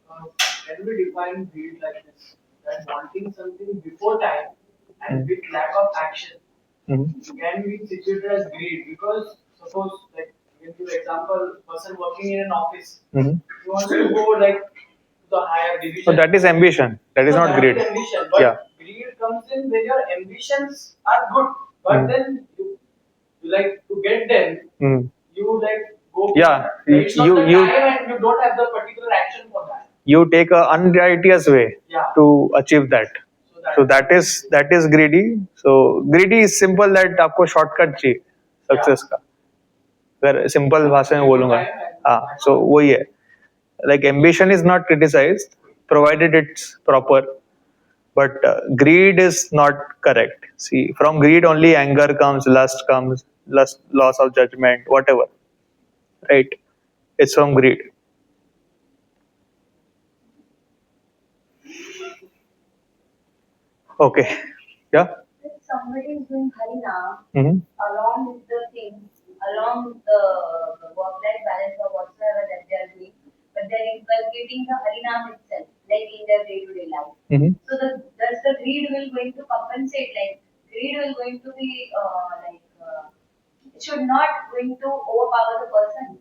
Speaker 3: can we define greed like this? That wanting something before time and with lack of action can be situated as greed, because suppose, like, give you example, person working in an office, he wants to go like to the higher division.
Speaker 1: So that is ambition. That is
Speaker 3: So
Speaker 1: not
Speaker 3: that
Speaker 1: greed.
Speaker 3: is ambition, but
Speaker 1: Yeah.
Speaker 3: greed comes in when your ambitions are good, but then you like to get them, you like go.
Speaker 1: Yeah,
Speaker 3: It's not
Speaker 1: you
Speaker 3: the
Speaker 1: you
Speaker 3: time and you don't have the particular action for that.
Speaker 1: you take a unrighteous way to achieve that. So that is greedy. So greedy is simple, that आपको shortcut चाहिए success का. अगर simple भाषा में बोलूँगा, हाँ, so वही है. Like ambition is not criticized, provided it's proper. But greed is not correct. See, from greed only anger comes, loss of judgment, whatever. Right? It's from greed. Okay. Yeah.
Speaker 2: If somebody is doing Harina
Speaker 1: Mm-hmm.
Speaker 2: along with the things, along with the work-life balance or whatsoever that they are doing, but they're inculcating the Harinam itself, like in their day-to-day life.
Speaker 1: Mm-hmm.
Speaker 2: So does the greed will going to compensate? Like greed will going to be it should not going to overpower the person.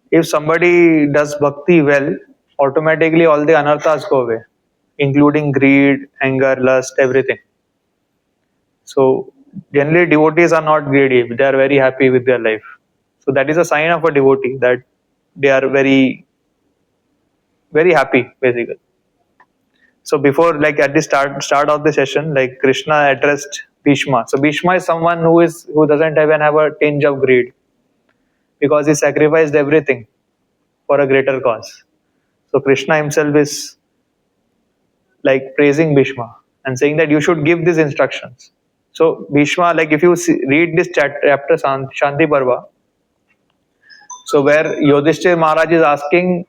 Speaker 1: If somebody does bhakti well, automatically all the anarthas go away, including greed, anger, lust, everything. So generally devotees are not greedy, they are very happy with their life. So that is a sign of a devotee, that they are very, very happy basically. So before, like at the start of the session, like Krishna addressed Bhishma. So Bhishma is someone who doesn't even have a tinge of greed, because he sacrificed everything for a greater cause. So Krishna himself is like praising Bhishma and saying that you should give these instructions. So Bhishma, like if you read this chapter Shanti Parva, so where Yudhishthir Maharaj is asking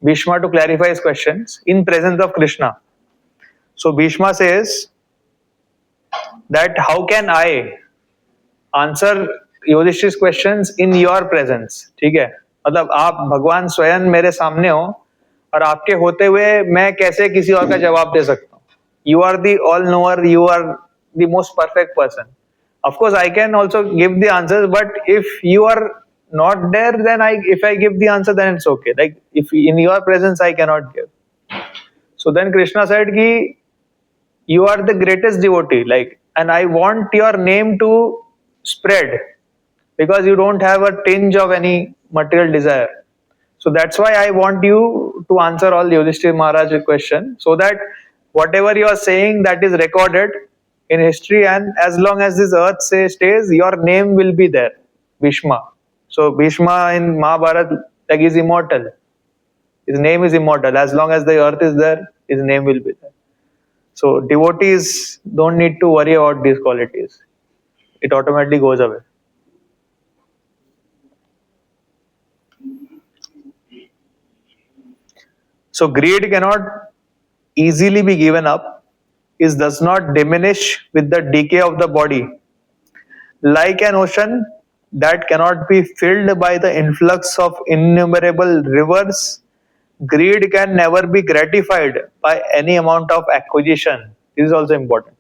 Speaker 1: Bhishma to clarify his questions in presence of Krishna. So Bhishma says, that how can I answer Yudhishthir's questions in your presence. ठीक है, मतलब आप भगवान स्वयं मेरे सामने हो और आपके होते हुए मैं कैसे किसी और का जवाब दे सकता हूँ. You are the all knower, you are the most perfect person. Of course I can also give the answers, but if you are not there, then if I give the answer, then it's okay. Like if in your presence I cannot give. So then Krishna said ki you are the greatest devotee, like, and I want your name to spread because you don't have a tinge of any material desire. So that's why I want you to answer all Yudhishthir Maharaj's question, so that whatever you are saying, that is recorded in history, and as long as this earth stays, your name will be there, Bhishma. So Bhishma in Mahabharata, like, is immortal. His name is immortal. As long as the earth is there, his name will be there. So devotees don't need to worry about these qualities. It automatically goes away. So greed cannot easily be given up. It does not diminish with the decay of the body. Like an ocean that cannot be filled by the influx of innumerable rivers, greed can never be gratified by any amount of acquisition. This is also important.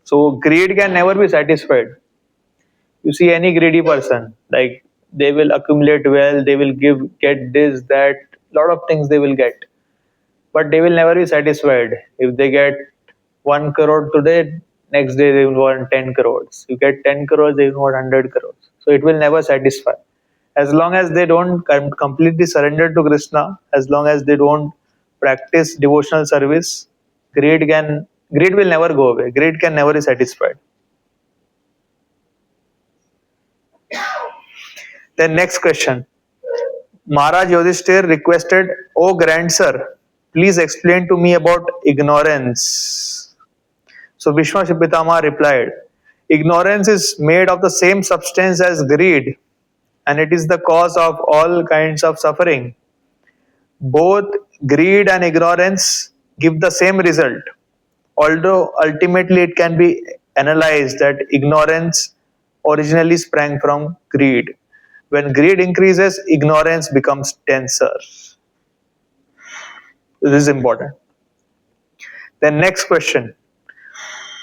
Speaker 1: So greed can never be satisfied. You see any greedy person, like, they will accumulate wealth, they will get this, that, lot of things they will get, but they will never be satisfied. If they get 1 crore today, next day they will want 10 crores. You get 10 crores, they will want 100 crores. So it will never satisfy. As long as they don't completely surrender to Krishna, as long as they don't practice devotional service, greed will never go away. Greed can never be satisfied. Then next question. Maharaj Yudhishthir requested, "O grandsir, please explain to me about ignorance." So Bhishma Pitama replied, "Ignorance is made of the same substance as greed, and it is the cause of all kinds of suffering. Both greed and ignorance give the same result, although ultimately it can be analyzed that ignorance originally sprang from greed. When greed increases, ignorance becomes denser." This is important. Then next question.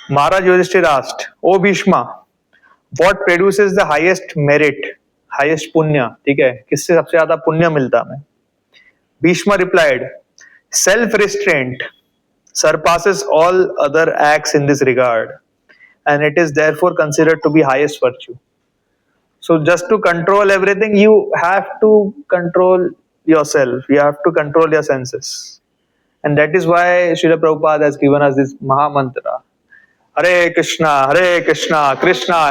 Speaker 1: Maharaj Yudhishthir asked, "O Bhishma, what produces the highest merit, highest punya?" ठीक है, किससे सबसे ज्यादा पुण्य मिलता हमें? Bhishma replied, "Self-restraint surpasses all other acts in this regard, and it is therefore considered to be highest virtue." So just to control everything, you have to control yourself. You have to control your senses. And that is why Srila Prabhupada has given us this Maha Mantra. Hare Krishna, Krishna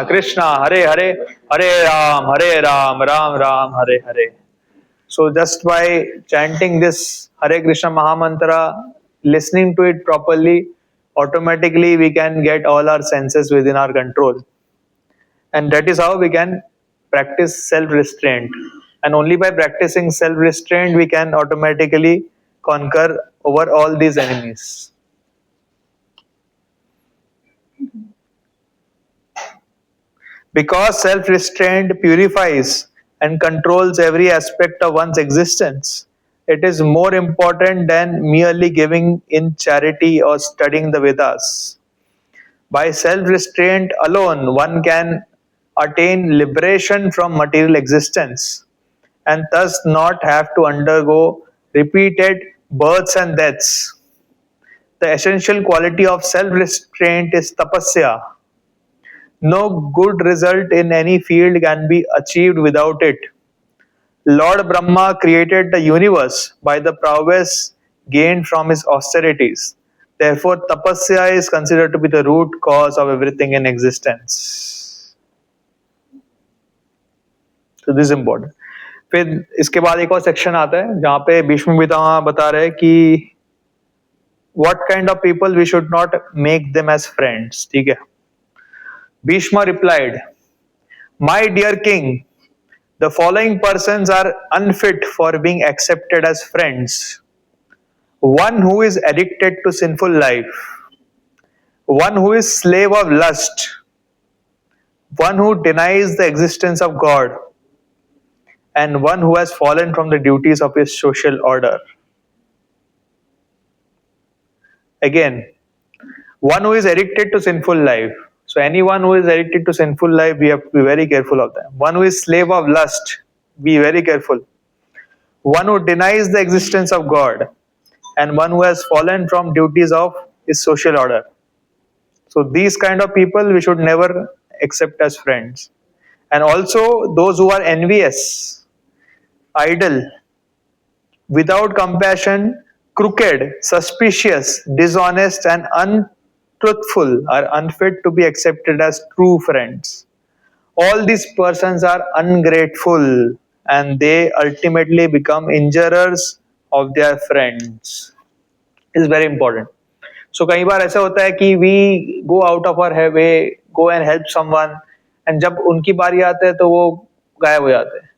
Speaker 1: Krishna, Hare, Hare Ram, Ram Ram, Hare Hare. So just by chanting this Hare Krishna Maha Mantra, listening to it properly, automatically we can get all our senses within our control. And that is how we can practice self-restraint. And only by practicing self-restraint we can automatically conquer over all these enemies. Because self-restraint purifies and controls every aspect of one's existence, it is more important than merely giving in charity or studying the Vedas. By self-restraint alone, one can attain liberation from material existence and thus not have to undergo repeated births and deaths. The essential quality of self-restraint is tapasya. No good result in any field can be achieved without it. Lord Brahma created the universe by the prowess gained from his austerities. Therefore, tapasya is considered to be the root cause of everything in existence. So this is important. फिर इसके बाद एक और section आता है जहाँ पे भीष्म पितामह बता रहे हैं कि what kind of people we should not make them as friends. ठीक है. Bhishma replied, "My dear king, the following persons are unfit for being accepted as friends. One who is addicted to sinful life, one who is slave of lust, one who denies the existence of God, and one who has fallen from the duties of his social order. Again, one who is addicted to sinful life. So anyone who is addicted to sinful life, we have to be very careful of them. One who is slave of lust, be very careful. One who denies the existence of God, and one who has fallen from duties of his social order. So these kind of people we should never accept as friends. And also those who are envious, idle, without compassion, crooked, suspicious, dishonest, and untruthful are unfit to be accepted as true friends. All these persons are ungrateful and they ultimately become injurers of their friends. Is very important. So कई बार ऐसा होता है कि we go out of our way, go and help someone, and जब उनकी बारी आते हैं तो वो गायब हो जाते हैं.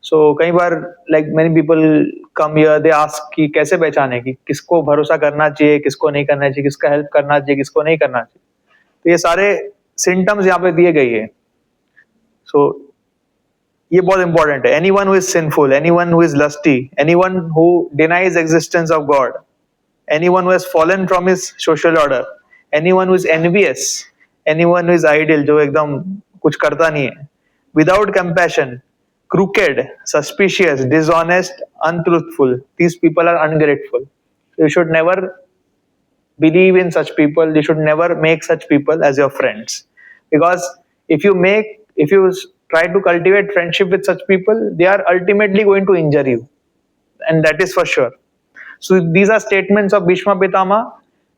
Speaker 1: सो कई बार like many people come here, they ask कि कैसे पहचाने कि किसको भरोसा करना चाहिए, किसको नहीं करना चाहिए, किसका हेल्प करना चाहिए, किसको नहीं करना चाहिए. तो ये सारे सिम्टम्स यहाँ पे दिए गए हैं. सो ये बहुत इंपॉर्टेंट है. Anyone who is sinful, anyone who is lusty, anyone who denies existence of God, anyone who has fallen from his social order, anyone who is envious, anyone who is idle, जो एकदम कुछ करता नहीं है, without compassion, crooked, suspicious, dishonest, untruthful, these people are ungrateful. You should never believe in such people. You should never make such people as your friends, because if you try to cultivate friendship with such people, they are ultimately going to injure you, and that is for sure. So these are statements of Bhishma Pitama,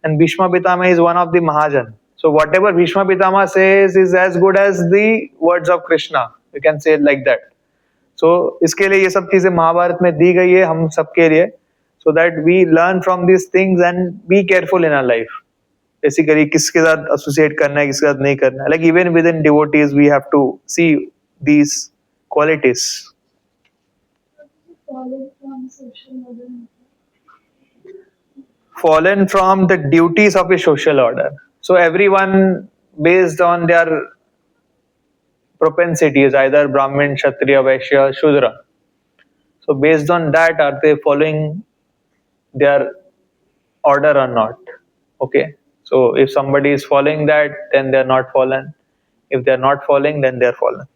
Speaker 1: and Bhishma Pitama is one of the Mahajan. So whatever Bhishma Pitama says is as good as the words of Krishna. You can say it like that. So इसके लिए ये सब चीजें महाभारत में दी गई है हम सबके लिए, so that we learn from these things and be careful in our life. Basically किसके साथ associate करना है, किसके साथ नहीं करना है. Like even within devotees we have to see these qualities. Fallen from the duties of a social order. So everyone, based on their propensities, either Brahmin, Kshatriya, Vaishya, Shudra. So based on that, are they following their order or not? Okay. So if somebody is following that, then they are not fallen. If they are not following, then they are fallen.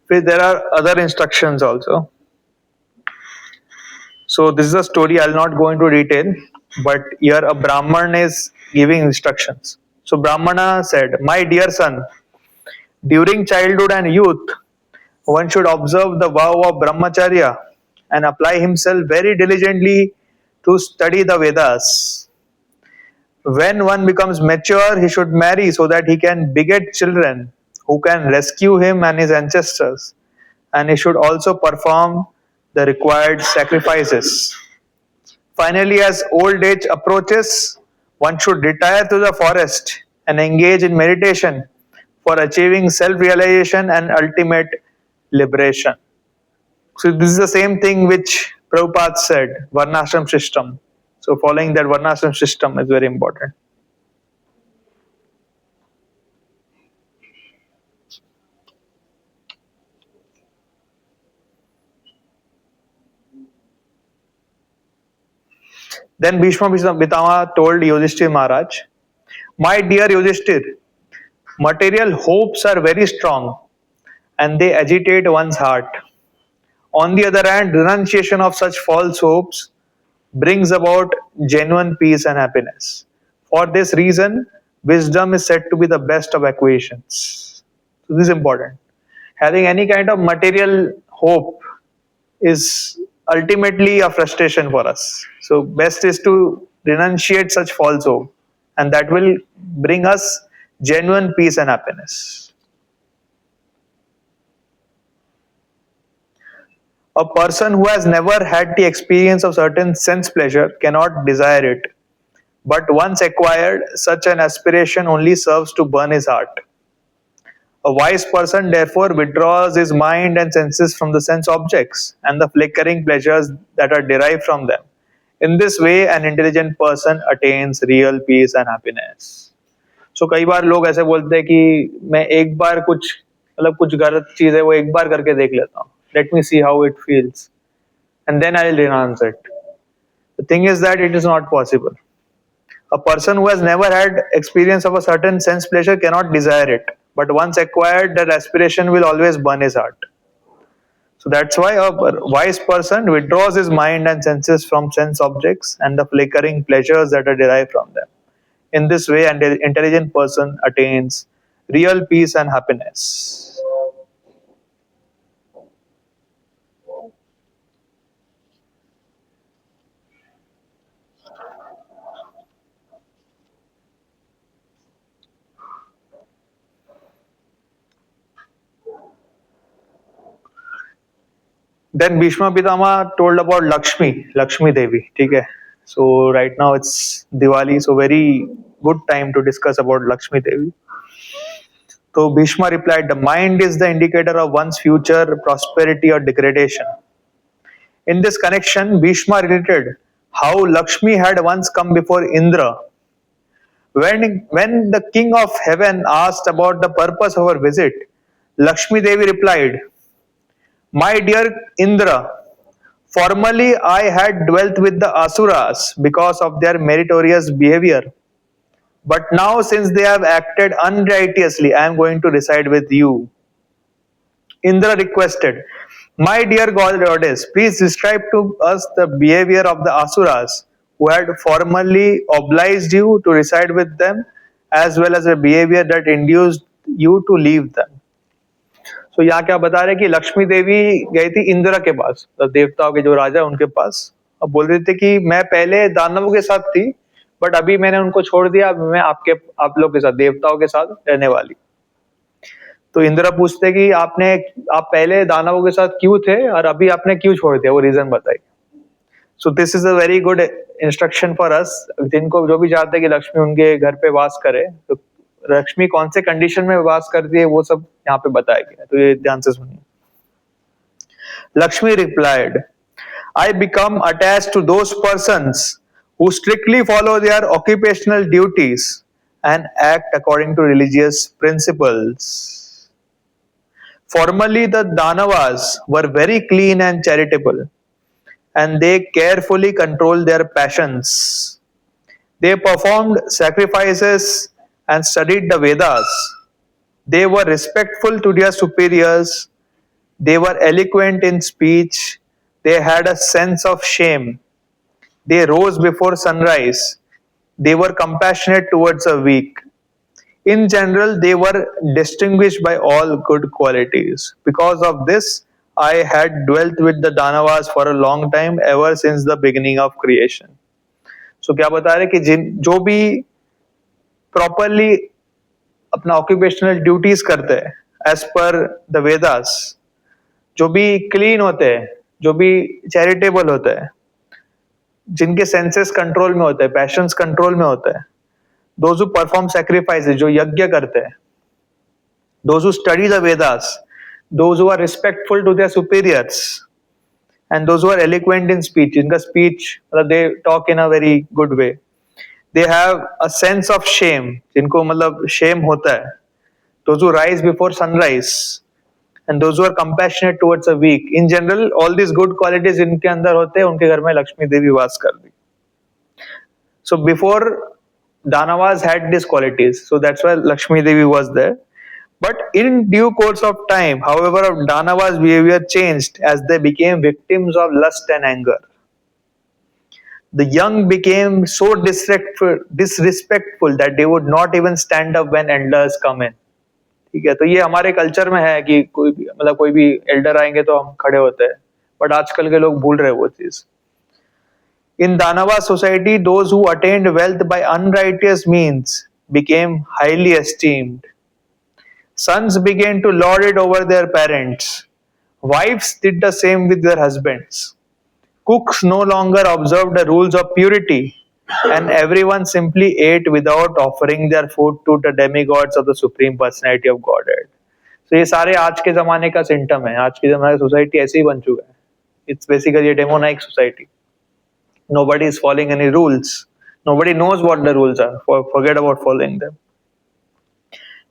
Speaker 1: There are other instructions also. So this is a story, I'll not go into detail, but here a Brahman is giving instructions. So Brahmana said, my dear son, during childhood and youth, one should observe the vow of brahmacharya and apply himself very diligently to study the Vedas. When one becomes mature, he should marry so that he can beget children who can rescue him and his ancestors, and he should also perform the required sacrifices. Finally, as old age approaches, one should retire to the forest and engage in meditation for achieving self-realization and ultimate liberation. So this is the same thing which Prabhupada said, Varnashram system. So following that Varnashram system is very important. Then Bhishma Pitama told Yudhishthir Maharaj, my dear Yudhishthir, material hopes are very strong and they agitate one's heart. On the other hand, renunciation of such false hopes brings about genuine peace and happiness. For this reason, wisdom is said to be the best of equations. So this is important. Having any kind of material hope is ultimately a frustration for us. So best is to renunciate such false hope, and that will bring us genuine peace and happiness. A person who has never had the experience of certain sense pleasure cannot desire it, but once acquired, such an aspiration only serves to burn his heart. A wise person therefore withdraws his mind and senses from the sense objects and the flickering pleasures that are derived from them. In this way, an intelligent person attains real peace and happiness. So कई बार लोग ऐसे बोलते हैं कि मैं एक बार कुछ मतलब कुछ गलत चीज है वो एक बार करके देख लेता हूँ. Let me see how it feels, and then I'll renounce it. The thing is that it is not possible. A person who has never had experience of a certain sense pleasure cannot desire it, but once acquired, that aspiration will always burn his heart. So that's why a wise person withdraws his mind and senses from sense objects and the flickering pleasures that are derived from them. In this way, an intelligent person attains real peace and happiness. Then Bhishma Pitama told about Lakshmi Devi. Okay. So right now it's Diwali, so very good time to discuss about Lakshmi Devi. So Bhishma replied, the mind is the indicator of one's future prosperity or degradation. In this connection, Bhishma related how Lakshmi had once come before Indra. When the king of heaven asked about the purpose of her visit, Lakshmi Devi replied, my dear Indra, formerly I had dwelt with the Asuras because of their meritorious behavior. But now, since they have acted unrighteously, I am going to reside with you. Indra requested, my dear goddess, please describe to us the behavior of the Asuras who had formerly obliged you to reside with them, as well as the behavior that induced you to leave them. तो यहाँ क्या बता रहे कि लक्ष्मी देवी गई थी इंद्र के पास, तो देवताओं के जो राजा उनके पास, अब बोल रहे थे कि मैं पहले दानवों के साथ थी बट अभी मैंने उनको छोड़ दिया, अब मैं आप लोग के साथ देवताओं के साथ रहने वाली. तो इंद्र पूछते कि आप पहले दानवों के साथ क्यों थे और अभी आपने क्यों छोड़ दिया, वो रीजन बताइए. सो this is a very good instruction for us, जिनको जो भी चाहते हैं कि लक्ष्मी उनके घर पे वास करे, तो लक्ष्मी कौन से कंडीशन में वास करती है वो सब यहाँ पे बताया गया, तो ये ध्यान से सुनिए. Lakshmi replied, I become attached to those persons who strictly follow their occupational duties and act according to religious principles. Formerly, the Danavas were very clean and charitable, and they carefully controlled their passions. They performed sacrifices and studied the Vedas. They were respectful to their superiors. They were eloquent in speech. They had a sense of shame. They rose before sunrise. They were compassionate towards the weak. In general, they were distinguished by all good qualities. Because of this, I had dwelt with the Danavas for a long time, ever since the beginning of creation. So क्या बता रहे कि जो भी properly अपना occupational duties करते हैं as per the Vedas, जो भी क्लीन होते हैं, जो भी चैरिटेबल होते हैं, जिनके सेंसेस कंट्रोल में होते हैं, पैशंस कंट्रोल में होते हैं, दोज हु परफॉर्म सैक्रिफाइसेस, जो यज्ञ करते हैं, those who study the Vedas, those who are respectful to their superiors, and those who are eloquent in speech, जिनका स्पीच मतलब they talk in a very good way. They have a sense of shame, जिनको मतलब shame होता है. Those who rise before sunrise, and those who are compassionate towards the weak. In general, all these good qualities इनके अंदर होते हैं, उनके घर में लक्ष्मी देवी वास कर दी. So before Danavas had these qualities, so that's why Lakshmi Devi was there. But in due course of time, however, Danavas' behavior changed as they became victims of lust and anger. The young became so disrespectful that they would not even stand up when elders come in. ठीक है, तो ये हमारे culture में है कि कोई भी एल्डर आएंगे तो हम खड़े होते हैं, बट आजकल के लोग भूल रहे वो चीज. In Danava society, those who attained wealth by unrighteous means became highly esteemed. Sons began to lord it over their parents. Wives did the same with their husbands. Cooks no longer observed the rules of purity, and everyone simply ate without offering their food to the demigods of the supreme personality of Godhead. So ये सारे आज के ज़माने का symptom है. आज की ज़माने सोसाइटी ऐसे ही बन चुका है. It's basically a demonic society. Nobody is following any rules. Nobody knows what the rules are. Forget about following them.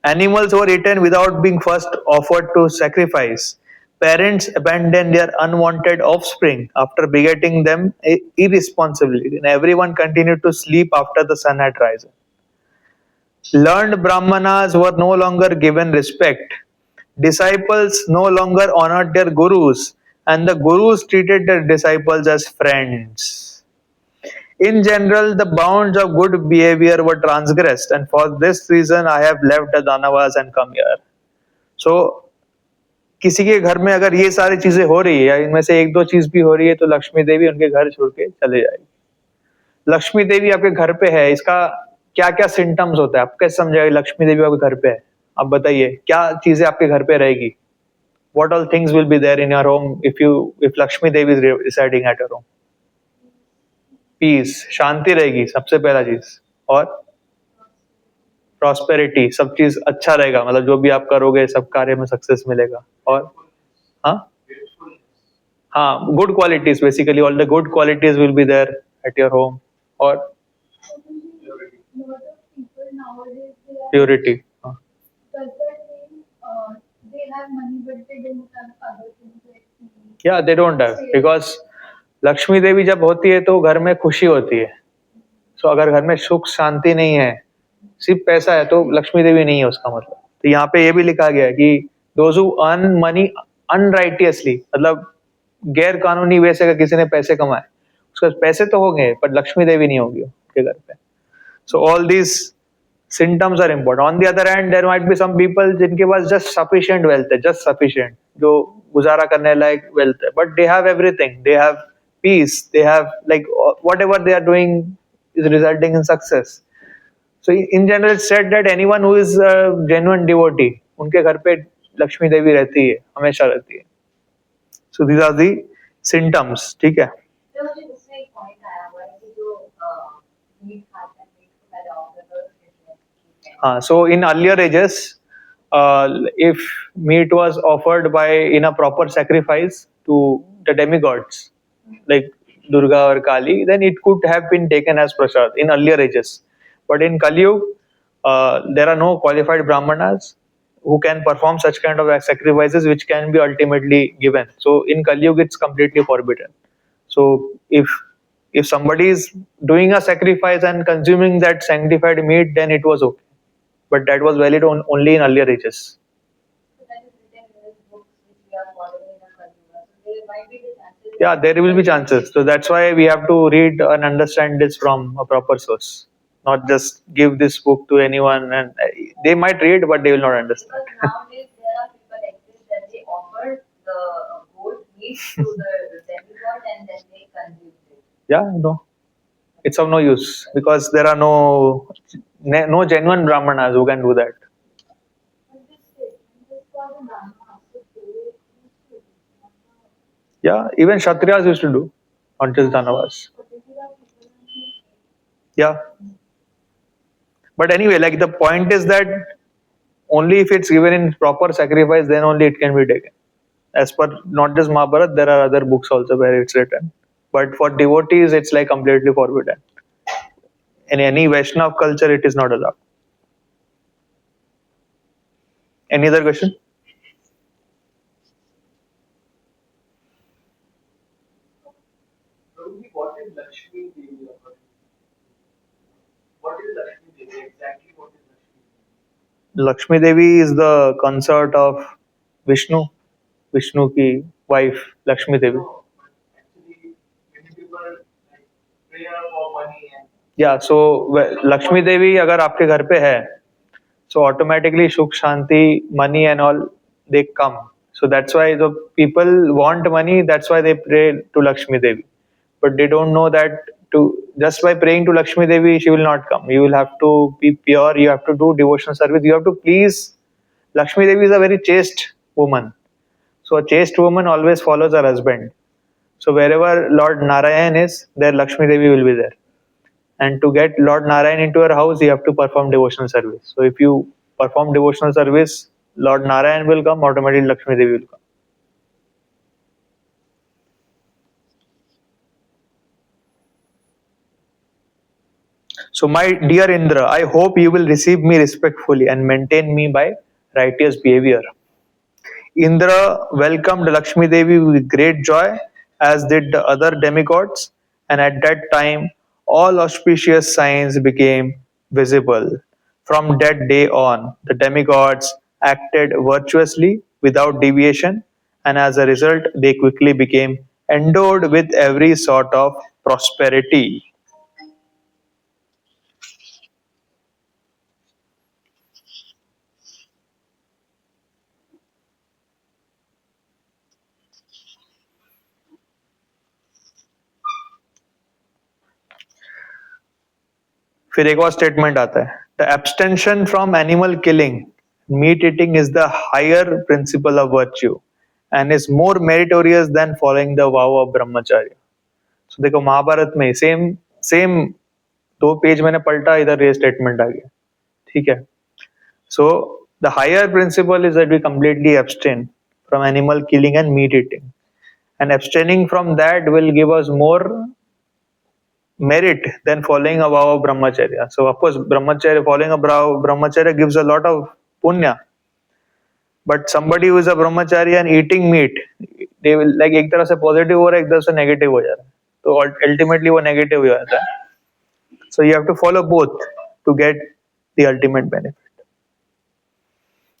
Speaker 1: Animals were eaten without being first offered to sacrifice. Parents abandoned their unwanted offspring after begetting them irresponsibly, and everyone continued to sleep after the sun had risen. Learned Brahmanas were no longer given respect. Disciples no longer honored their gurus, and the gurus treated their disciples as friends. In general, the bounds of good behavior were transgressed, and for this reason, I have left the Danavas and come here. So, किसी के घर में अगर ये सारी चीजें हो रही है या इनमें से एक दो चीज भी हो रही है तो लक्ष्मी देवी उनके घर छोड़ के चले जाएगी. लक्ष्मी देवी आपके घर पे है, इसका क्या क्या सिम्टम्स होता है, आप कैसे समझाएंगे लक्ष्मी देवी आपके घर पे है? आप बताइए क्या चीजें आपके घर पे रहेगी? What all things will be there in your home if Lakshmi Devi is residing at your home? Peace, शांति रहेगी सबसे पहला चीज, और प्रॉस्पेरिटी, सब चीज अच्छा रहेगा, मतलब जो भी आप करोगे सब कार्य में सक्सेस मिलेगा. और हाँ हाँ, good qualities, basically all the good qualities will be there at your home. और
Speaker 2: People nowadays they are
Speaker 1: purity.
Speaker 2: does that mean they have money but they don't have other things like tea?
Speaker 1: या they don't have, because Lakshmi Devi जब होती है तो घर में खुशी होती है. सो अगर घर में सुख शांति नहीं है, सिर्फ पैसा है, तो लक्ष्मी देवी नहीं है उसका मतलब. तो यहाँ पे ये भी लिखा गया है कि दोज हु अर्न मनी अनराइटियसली, मतलब गैर कानूनी वे से अगर किसी ने पैसे कमाए, उसके पैसे तो होंगे पर लक्ष्मी देवी नहीं होगी उसके घर पे. So all these symptoms are important. On the other hand there might be some people जिनके पास जस्ट सफिशिएंट वेल्थ है, जस्ट सफिशिएंट, जो गुजारा करने लायक वेल्थ है, but they have everything, they have peace, they have like whatever they are doing is resulting in success. So in general, it's said that anyone who is a genuine devotee, उनके घर पे लक्ष्मी देवी रहती है, हमेशा रहती है. So these are the symptoms. ठीक है.
Speaker 2: तो मुझे इसमें एक पॉइंट आया हुआ है कि जो मीट खाते हैं मीट को पहले ऑफर करो.
Speaker 1: हाँ, so in earlier ages, if meat was offered in a proper sacrifice to the demigods like Durga or Kali, then it could have been taken as prasad in earlier ages. But in Kali Yuga, there are no qualified brahmanas who can perform such kind of sacrifices which can be ultimately given. So in Kali Yuga, it's completely forbidden. So if somebody is doing a sacrifice and consuming that sanctified meat, then it was okay. But that was valid only in earlier ages.
Speaker 2: So that is written in this books which we are following in the Kalima. So there might be the chances.
Speaker 1: Yeah, there will be chances. So that's why we have to read and understand this from a proper source. Not just give this book to anyone, and they might read, but they will not understand.
Speaker 2: Because nowadays there are people exist that they offer the goat meat to the demigod and then they consume it.
Speaker 1: Yeah, no, it's of no use because there are no genuine brahmanas who can do that.
Speaker 2: But this statement is for the Brahmanas, so they used to do.
Speaker 1: Yeah, even Kshatriyas used to do, not just Danavas.
Speaker 2: Particular people who
Speaker 1: Yeah. But anyway, like the point is that only if it's given in proper sacrifice, then only it can be taken. As per not just Mahabharata, there are other books also where it's written. But for devotees, it's like completely forbidden. In any Vaishnav culture, it is not allowed. Any other question?
Speaker 3: What is Lakshmi Devi? What is Lakshmi Devi? Exactly what is Lakshmi Devi?
Speaker 1: Lakshmi Devi is the consort of Vishnu. Vishnu की wife Lakshmi Devi.
Speaker 3: No, but actually many people like prayer for money and
Speaker 1: Yeah, so Lakshmi Devi अगर आपके घर पे है, so automatically सुख शांति, money and all they come. So that's why the people want money. That's why they pray to Lakshmi Devi. But they don't know that just by praying to Lakshmi Devi, she will not come. You will have to be pure. You have to do devotional service. You have to please. Lakshmi Devi is a very chaste woman. So a chaste woman always follows her husband. So wherever Lord Narayan is, there Lakshmi Devi will be there. And to get Lord Narayan into your house, you have to perform devotional service. So if you perform devotional service, Lord Narayan will come, automatically Lakshmi Devi will come. So my dear Indra, I hope you will receive me respectfully and maintain me by righteous behavior. Indra welcomed Lakshmi Devi with great joy, as did the other demigods, and at that time all auspicious signs became visible. From that day on, the demigods acted virtuously without deviation, and as a result, they quickly became endowed with every sort of prosperity. फिर एक और statement आता है, the abstention from animal killing, meat eating is the higher principle of virtue and is more meritorious than following the vow of Brahmacharya. So देखो महाभारत में same same दो page मैंने पलटा, इधर ये स्टेटमेंट आ गया. ठीक है. So the higher principle is that we completely abstain from animal killing and meat eating, and abstaining from that will give us more merit than following a vow of brahmacharya. So of course, brahmacharya, following a vow of brahmacharya gives a lot of punya. But somebody who is a brahmacharya and eating meat, they will like एक तरह से positive हो रहा है, एक तरह से negative हो जा रहा है. तो ultimately वो negative हो जाता है. So you have to follow both to get the ultimate benefit.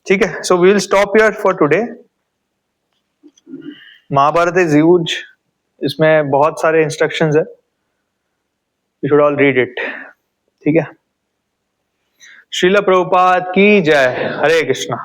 Speaker 1: ठीक है. So we will stop here for today. Mahabharat is huge. इसमें बहुत सारे instructions है. You should all read it. ठीक है. श्रील प्रभुपाद की जय. हरे कृष्णा.